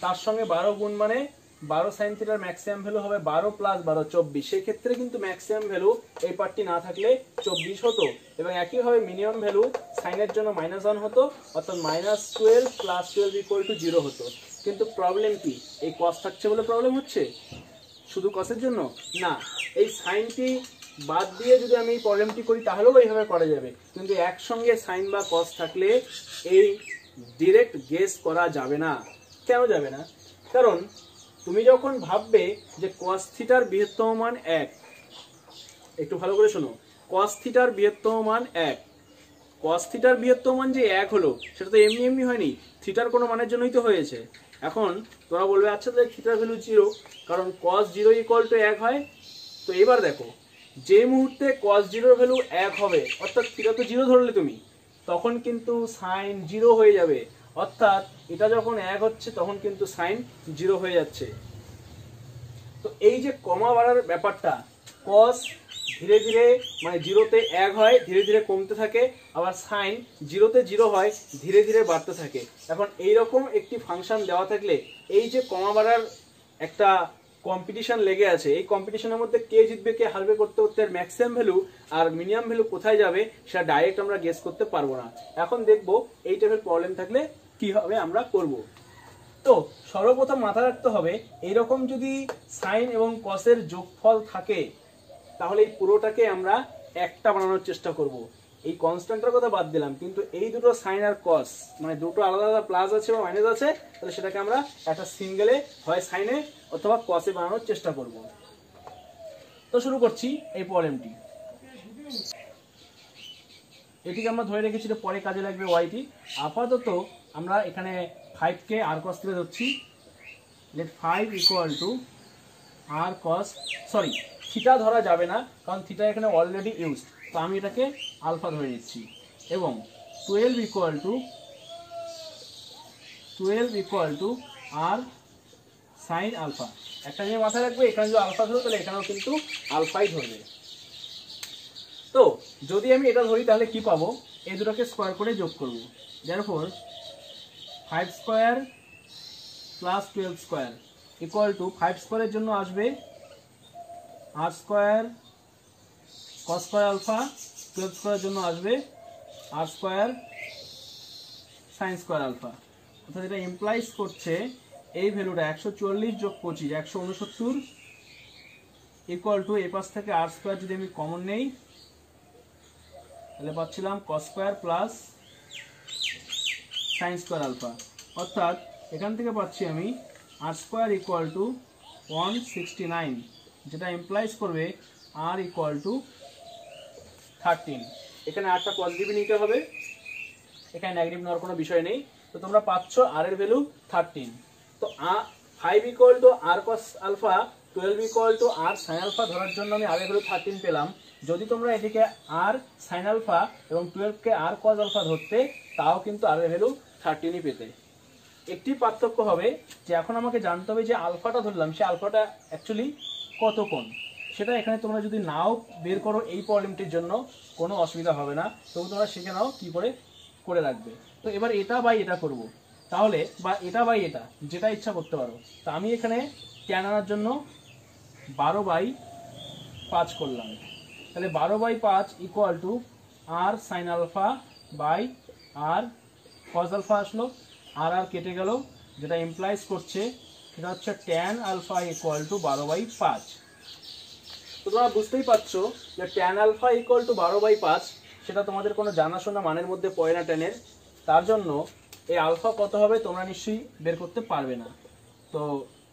তার সঙ্গে 12 গুণ মানে 12 সাইন থিটার ম্যাক্সিমাম ভ্যালু হবে 12 + 12 24। সেক্ষেত্রে কিন্তু ম্যাক্সিমাম ভ্যালু এই পার্টটি না থাকলে 24 হতো। এবং একইভাবে মিনিমাম ভ্যালু সাইনের জন্য -1 হতো, অর্থাৎ -12 + 12 = 0 হতো। কিন্তু প্রবলেম কি, এই কস থাকছে বলে প্রবলেম হচ্ছে শুধু কসের জন্য না, এই সাইনটি বাদ দিয়ে যদি আমি এই প্রবলেমটি করি তাহলেও এইভাবে করা যাবে। কিন্তু একসঙ্গে সাইন বা কস থাকলে এই ডিরেক্ট গেস করা যাবে না। কেন যাবে না? কারণ তুমি যখন ভাববে যে cos থিটার বৃহত্তম মান 1, একটু ভালো করে শোনো, cos থিটার বৃহত্তম মান 1, cos থিটার বৃহত্তম মান যে 1 হলো সেটা তো এমনি এমনি হয়নি, থিটার কোনো মানের জন্যই তো হয়েছে। এখন তোমরা বলবে আচ্ছা তাহলে থিটার ভ্যালু 0, কারণ cos 0 = 1 হয়। তো এবার দেখো যে মুহূর্তে cos 0 এর ভ্যালু 1 হবে, অর্থাৎ থিটা তো 0 ধরলে তুমি, তখন কিন্তু সাইন 0 হয়ে যাবে। অর্থাৎ এটা যখন 1 হচ্ছে তখন কিন্তু সাইন 0 হয়ে যাচ্ছে। তো এই যে কমা বাড়ার ব্যাপারটা, cos ধীরে ধীরে মানে জিরোতে 1 হয়, ধীরে ধীরে কমতে থাকে, আবার সাইন জিরোতে 0 হয়, ধীরে ধীরে বাড়তে থাকে। এখন এইরকম একটি ফাংশন দেওয়া থাকলে এই যে কমা বাড়ার একটা কম্পিটিশন লেগে আছে, এই কম্পিটিশনের মধ্যে কে জিতবে কে হারবে করতে করতে ম্যাক্সিমাম ভ্যালু আর মিনিমাম ভ্যালু কোথায় যাবে সেটা ডাইরেক্ট আমরা গেস করতে পারবো না। এখন দেখবো এই টাইপের প্রবলেম থাকলে কিভাবে আমরা করব। তো সর্বপ্রথম মাথায় রাখতে হবে এইরকম যদি সাইন এবং কসের যোগফল থাকে তাহলে এই পুরোটাকে আমরা একটা বানানোর চেষ্টা করব। এই কনস্ট্যান্টের কথা বাদ দিলাম, কিন্তু এই দুটো সাইন আর কস মানে দুটো আলাদা আলাদা প্লাস আছে বা মাইনাস আছে, তাহলে সেটাকে আমরা একটা সিঙ্গেলে হয় সাইনে অথবা কসে বানানোর চেষ্টা করব। তো শুরু করছি এই প্রবলেমটি। এটিকে আমরা ধরে রেখেছি, পরে কাজে লাগবে ওয়াইটি। আপাতত আমরা এখানে 5কে আর কস থেকে ধরছি। Let 5 equal to R cos, sorry theta ধরা যাবে না কারণ থিটা এখানে অলরেডি ইউজ, তো আমি এটাকে আলফা ধরে নিচ্ছি। এবং 12 equal to R sine alpha. একটা জিনিস মাথায় রাখবে, এখানে যদি আলফা ধরো তাহলে এখানেও কিন্তু আলফাই ধরবে। তো যদি আমি এটা ধরি তাহলে কি পাবো, এই দুটোকে স্কোয়ার করে যোগ করবো। therefore 5 square plus 12 square equal to 5 স্কোয়ারের জন্য আসবে আর স্কোয়ার কস স্কোয়ার আলফা, 12 স্কোয়ারের জন্য আসবে আর স্কোয়ার সাইন স্কোয়ার আলফা। অর্থাৎ এটা ইমপ্লাইজ করছে এই ভ্যালুটা 140 যোগ 25 169 ইকুয়াল টু এই পাশ থেকে আর স্কোয়ার যদি আমি কমন নেই তাহলে পাচ্ছিলাম cos square plus sine square alpha. অর্থাৎ এখান থেকে পাচ্ছি আমি আর স্কোয়ার ইকুয়াল টু 169, যেটা ইমপ্লাইজ করবে আর ইকুয়াল টু 13। এখানে আরটা পজিটিভ নিতে হবে, এখানে নেগেটিভ নেওয়ার কোনো বিষয় নেই। তো তোমরা পাচ্ছ আর এর ভ্যালু 13। তো 5 equal to R cos alpha, 12 equal to R sine alpha ধরার জন্য আমি আর এর ভ্যালু 13 পেলাম। যদি তোমরা এটিকে আর সাইন আলফা এবং 12কে আর কস আলফা ধরতে তাও কিন্তু আর এর ভ্যালু 13ই পেতে। একটি পার্থক্য হবে যে এখন আমাকে জানতে হবে যে আলফাটা ধরলাম সে আলফাটা অ্যাকচুয়ালি কত কোণ, সেটা এখানে তোমরা যদি নাও বের করো এই প্রবলেমটির জন্য কোনো অসুবিধা হবে না, তবু তোমরা শিখে নাও কী করে রাখবে। তো এবার এটা বাই এটা করব, তাহলে বা এটা বাই এটা যেটা ইচ্ছা করতে পারো। তো আমি এখানে ট্যান আনার জন্য 12/5 করলাম। তাহলে 12/5 equal to R sine alpha by R cos alpha আসলো, আর আর কেটে গেল, যেটা ইমপ্লাইজ করছে সেটা হচ্ছে ট্যান আলফা ইকুয়াল টু 12/5। তো তোমরা বুঝতেই পারছো যে ট্যান আলফা ইকুয়াল টু 12/5 সেটা তোমাদের কোনো জানাশোনা মানের মধ্যে পড়ে না ট্যানের, তার জন্য এই আলফা কত হবে তোমরা নিশ্চয়ই বের করতে পারবে না। তো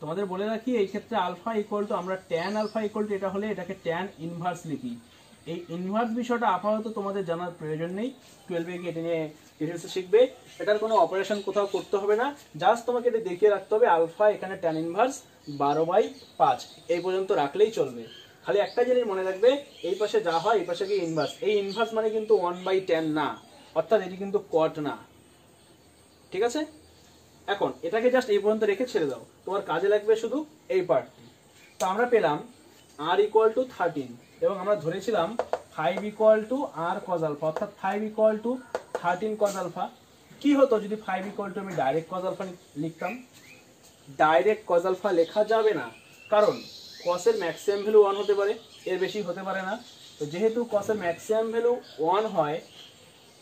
তোমাদের বলে রাখি এই ক্ষেত্রে আলফা ইকুয়াল টু আমরা ট্যান আলফা ইকুয়াল টু এটা হলে এটাকে ট্যান ইনভার্স লিখি। এই ইনভার্স বিষয়টা আপাতত তোমাদের জানার প্রয়োজন নেই, 12-এ গিয়ে এটা নিয়ে ডিটেলসে শিখবে। এটার কোনো অপারেশন কোথাও করতে হবে না, জাস্ট তোমাকে এটা দেখিয়ে রাখতে হবে আলফা এখানে ট্যান ইনভার্স 12/5 এই পর্যন্ত রাখলেই চলবে। খালি একটা জিনিস মনে রাখবে, এই পাশে যা হয় এই পাশে গিয়ে ইনভার্স, এই ইনভার্স মানে কিন্তু 1/10 না, অর্থাৎ এটি কিন্তু কট না, ঠিক আছে। এখন এটাকে জাস্ট এই পর্যন্ত রেখে ছেড়ে দাও, তোমার কাজে লাগবে শুধু এই পার্টটি। তো আমরা পেলাম আর ইকুয়াল টু 13 এবং আমরা ধরেছিলাম 5 equal to R cos alpha, অর্থাৎ 5 ইকুয়াল টু 13 কজ আলফা। কি হতো যদি 5 ইকুয়াল টু আমি ডাইরেক্ট কজ আলফা লিখতাম? ডাইরেক্ট কজ আলফা লেখা যাবে না, কারণ কসের ম্যাক্সিমাম ভ্যালু 1 হতে পারে, এর বেশি হতে পারে না। তো যেহেতু কসের ম্যাক্সিমাম ভ্যালু 1 হয়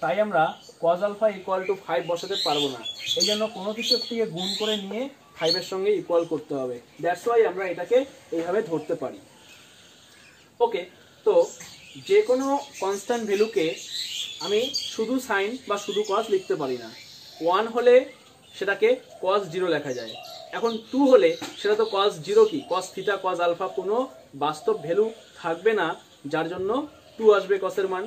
তাই আমরা কজ আলফা ইকুয়াল টু 5 বসাতে পারবো না, এই জন্য কোনো কিছু থেকে গুণ করে নিয়ে 5-এর সঙ্গে ইকুয়াল করতে হবে। দ্যাটস ওয়াই আমরা এটাকে এইভাবে ধরতে পারি। ওকে, তো যে কোনো কনস্ট্যান্ট ভ্যালুকে আমি শুধু সাইন বা শুধু কস লিখতে পারি না। 1 হলে সেটাকে কস 0 লেখা যায়, এখন 2 হলে সেটা তো কস 0 কি কস থিটা কস আলফা কোনো বাস্তব ভ্যালু থাকবে না, যার জন্য 2 আসবে কসের মান।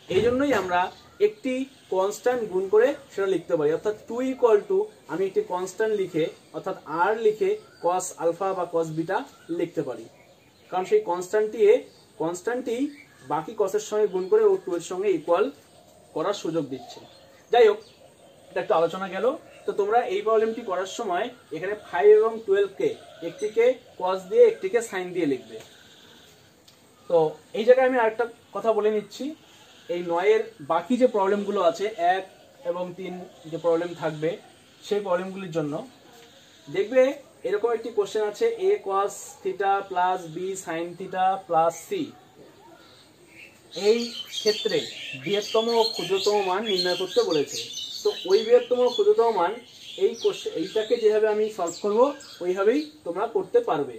এই জন্যই আমরা একটি কনস্ট্যান্ট গুণ করে সেটা লিখতে পারি, অর্থাৎ 2 ইকুয়াল টু আমি একটি কনস্ট্যান্ট লিখে অর্থাৎ আর লিখে কস আলফা বা কস বিটা লিখতে পারি, কারণ সেই কনস্ট্যান্টটি বাকি কসের সঙ্গে গুণ করে ও 2 এর সঙ্গে ইকুয়াল করার সুযোগ দিচ্ছে। যাই হোক, এটা একটু আলোচনা গেল। তো তোমরা এই প্রবলেমটি করার সময় এখানে 5 এবং 12কে একটিকে কস দিয়ে একটিকে সাইন দিয়ে লিখবে। তো এই জায়গায় আমি আরেকটা কথা বলে নিচ্ছি, এই 9-এর বাকি যে প্রবলেমগুলো আছে 1 এবং 3 যে প্রবলেম থাকবে সেই প্রবলেমগুলির জন্য দেখবে এরকম একটি কোশ্চেন আছে a cos theta plus b sin theta plus c। এই ক্ষেত্রে বৃহত্তম ও ক্ষুদ্রতম মান নির্ণয় করতে বলেছে। তো ওই বৃহত্তম ও ক্ষুদ্রতম মান এইটাকে যেভাবে আমি সলভ করব ওইভাবেই তোমরা করতে পারবে।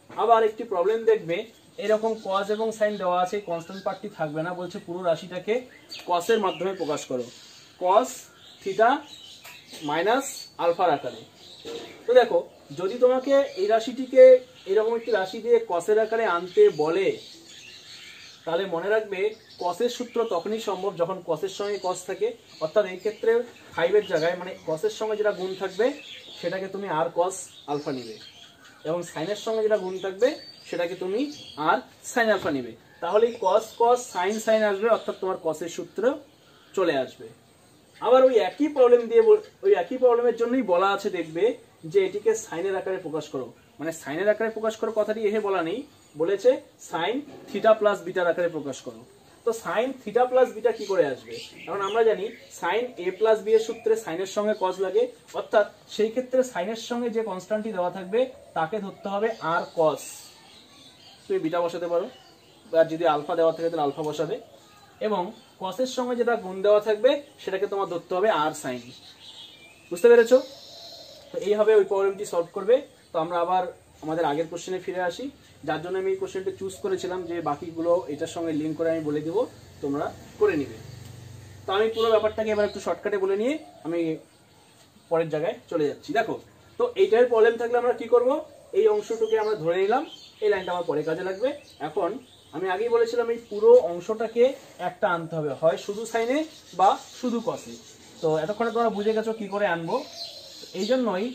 আবার একটি প্রবলেম দেখবে এরকম cos এবং sin দেওয়া আছে, কনস্ট্যান্ট পার্টটি থাকবে না, বলছে পুরো রাশিটাকে cos এর মাধ্যমে প্রকাশ করো, cos থিটা মাইনাস আলফার আকারে। তো দেখো যদি তোমাকে এই রাশিটিকে এরকম একটি রাশি দিয়ে cos এর আকারে আনতে বলে তাহলে মনে রাখবে cos এর সূত্র তখনই সম্ভব যখন cos এর সঙ্গে cos থাকে, অর্থাৎ এই ক্ষেত্রে 5 এর জায়গায় মানে cos এর সঙ্গে যেটা গুণ থাকবে সেটাকে তুমি r cos আলফা নিবে, এবং sin এর সঙ্গে যেটা গুণ থাকবে সেটাকে তুমি r sin আলফা নিবে। তাহলে cos cos sin sin আসবে, অর্থাৎ তোমার cos এর সূত্র চলে আসবে। আবার ওই একই প্রবলেমের জন্যই বলা আছে দেখবে যে এটিকে সাইনের আকারে প্রকাশ করো, মানে সাইনের আকারে প্রকাশ করো কথাটি এহে বলা নেই, বলেছে সাইন থিটা প্লাস বিটার আকারে প্রকাশ করো। তো সাইন থিটা প্লাস বিটা কি করে আসবে? এখন আমরা জানি সাইন a প্লাস বি এর সূত্রে সাইনের সঙ্গে কস লাগে, অর্থাৎ সেই ক্ষেত্রে সাইনের সঙ্গে যে কনস্ট্যান্টটি দেওয়া থাকবে তাকে ধরতে হবে আর কস। তুমি বিটা বসাতে পারো, আর যদি আলফা দেওয়া থাকে তাহলে আলফা বসাবে, এবং কসের সঙ্গে যেটা গুণ দেওয়া থাকবে সেটাকে তোমার ধরতে হবে আর সাইন। বুঝতে পেরেছো? তো এইভাবে ওই প্রবলেমটি সলভ করবে। তো আমরা আবার আমাদের আগের কোশ্চেনে ফিরে আসি, যার জন্য আমি এই কোশ্চেনটা চুজ করেছিলাম যে বাকিগুলো এটার সঙ্গে লিঙ্ক করে আমি বলে দেবো, তোমরা করে নিবে। তো আমি পুরো ব্যাপারটাকে এবার একটু শর্টকাটে বলে নিয়ে আমি পরের জায়গায় চলে যাচ্ছি। দেখো, তো এইটার প্রবলেম থাকলে আমরা কি করব, এই অংশটুকে আমরা ধরে নিলাম, এই লাইনটা আমার পরে কাজে লাগবে। এখন আমি আগেই বলেছিলাম এই পুরো অংশটাকে একটা আনতে হবে, হয় শুধু সাইনে বা শুধু কসে। তো এতক্ষণে তোমরা বুঝে গেছো কি করে আনবো। এই জন্যই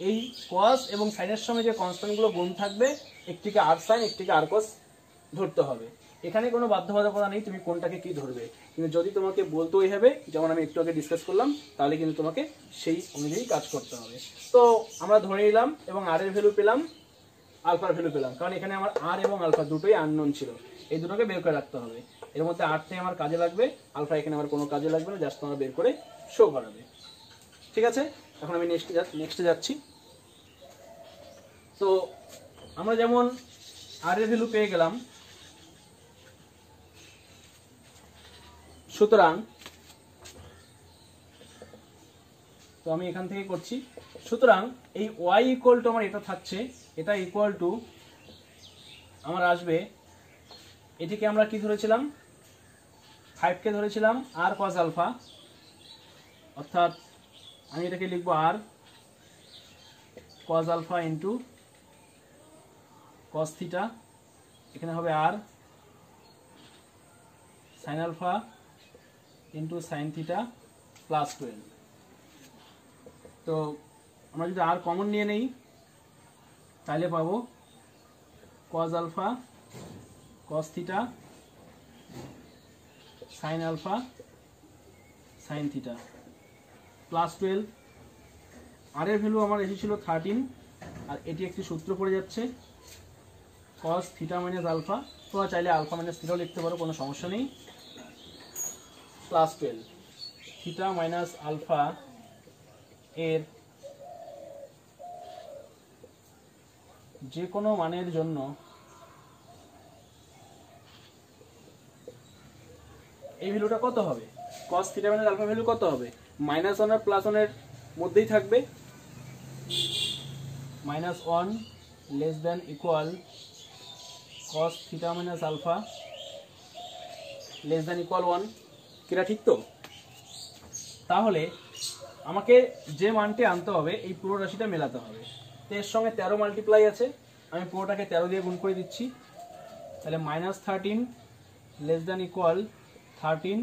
এই কস এবং সাইনের সঙ্গে যে কনস্ট্যান্টগুলো গুণ থাকবে, একটিকে আর সাইন একটিকে আর কস ধরতে হবে। এখানে কোনো বাধ্যবাধকতা নেই তুমি কোনটাকে কি ধরবে, কিন্তু যদি তোমাকে বলতেই হবে, যেমন আমি একটু আগে ডিসকাস করলাম, তাহলে কিন্তু তোমাকে সেই অনুযায়ী কাজ করতে হবে। তো আমরা ধরে নিলাম এবং আর এর ভ্যালু পেলাম, আলফার ভ্যালু পেলাম, কারণ এখানে আমার আর এবং আলফা দুটোই আননোন ছিল, এই দুটোকে বের করে রাখতে হবে। এর মধ্যে আরটাই আমার কাজে লাগবে, আলফা এখানে আমার কোনো কাজে লাগবে না, জাস্ট আমার বের করে শো করাবে। ঠিক আছে, এখন আমি নেক্সটে যাচ্ছি। তো আমরা যেমন আর এর ভ্যালু পেয়ে গেলাম, সুতরাং তো আমি এখান থেকে করছি। সুতরাং এই y ইকুয়াল টু আমার এটা থাকছে, এটা ইকুয়াল টু আমার আসবে, এটিকে আমরা কি ধরেছিলাম, 5 কে ধরেছিলাম আর কস আলফা, অর্থাৎ আমি এটাকে লিখবো আর cos alpha into cos theta, এখানে হবে আর sine alpha into sine theta plus 12। তো আমরা যদি আর কমন নিয়ে নেই তাহলে পাবো cos alpha cos theta sine alpha sine theta plus 12। আর এর ভ্যালু আমার এসেছিল 13, আর এটি একটি সূত্র পড়ে যাচ্ছে কস থিটা মাইনাস আলফা, তোমরা চাইলে আলফা মাইনাস থিটাও লিখতে পারো, কোনো সমস্যা নেই, প্লাস 12 থিটা মাইনাস আলফা এর যে কোনো মানের জন্য এই ভ্যালুটা কত হবে, cos theta minus alpha value কত হবে, -1 আর +1 এর মধ্যেই থাকবে, -1 less than equal cos theta minus alpha less than equal 1। কিরা ঠিক তো? তাহলে আমাকে যে মানটি আনতে হবে এই পুরো রাশিটা মেলাতে হবে। তো এর সঙ্গে 13 মাল্টিপ্লাই আছে, আমি পুরোটাকে 13 দিয়ে গুণ করে দিচ্ছি, তাহলে -13 less than equal 13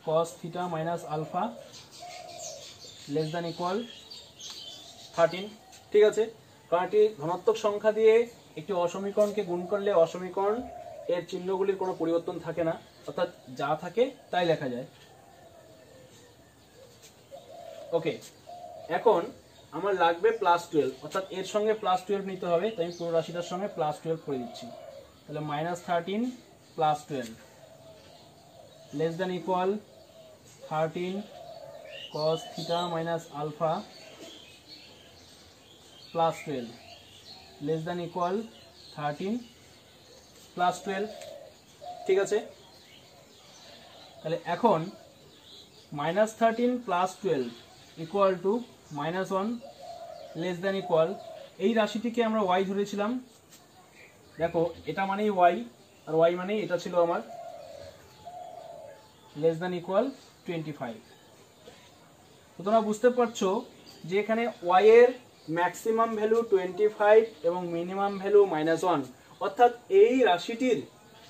cos theta minus alpha less than equal 13। ঠিক আছে, কারণ এটি ধনাত্মক সংখ্যা দিয়ে একটি অসমীকরণকে গুণ করলে অসমীকরণ এর চিহ্নগুলির কোনো পরিবর্তন থাকে না, অর্থাৎ যা থাকে তাই লেখা যায়। ওকে, এখন আমার লাগবে +12, অর্থাৎ এর সঙ্গে +12 নিতে হবে, তাই আমি পুরো রাশিটার সঙ্গে +12 করে দিচ্ছি, তাহলে -13 plus 12 less than equal 13 cos theta minus alpha plus 12 less than equal 13 plus 12। ঠিক আছে, তাহলে এখন -13 plus 12 equal to -1 less than equal, এই রাশিটিকে আমরা y ধরেছিলাম। দেখো এটা মানেই y আর y মানেই এটা ছিল আমার লেস দেন ইকুয়াল 25। তো তোমরা বুঝতে পারছো যে এখানে y এর ম্যাক্সিমাম ভ্যালু 25 এবং মিনিমাম ভ্যালু -1, অর্থাৎ এই রাশিটির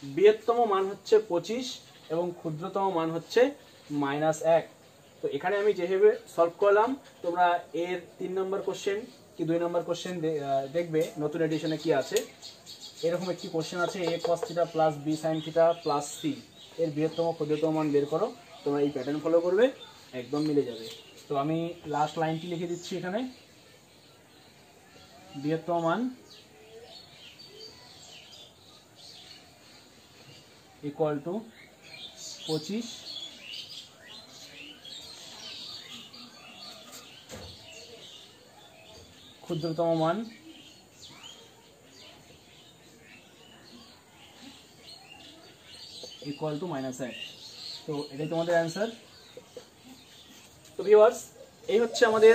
বৃহত্তম মান হচ্ছে 25 এবং ক্ষুদ্রতম মান হচ্ছে -1। তো এখানে আমি যেভাবে সলভ করলাম, তোমরা এর 3 নম্বর কোশ্চেন কি 2 নম্বর কোশ্চেন দেখবে নতুন এডিশনে কি আছে। এরকম একটি কোশ্চেন আছে a cos theta plus b sin theta plus c, এর বৃহত্তম ক্ষুদ্রতম মান বের করো। তোমরা এই প্যাটার্ন ফলো করবে, একদম মিলে যাবে। তো আমি লাস্ট লাইনটি লিখে দিচ্ছি এখানে, বৃহত্তম মান ইকুয়াল টু 25 ক্ষুদ্রতম মান ইকুয়াল টু -1। তো এটাই তোমাদের অ্যান্সার। তো ভিউয়ার্স, এই হচ্ছে আমাদের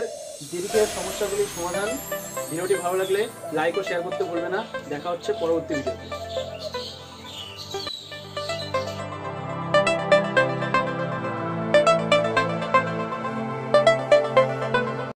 জিডিপির সমস্যাগুলির সমাধান। ভিডিওটি ভালো লাগলে লাইক ও শেয়ার করতে ভুলবে না। দেখা হচ্ছে পরবর্তী ভিডিওতে।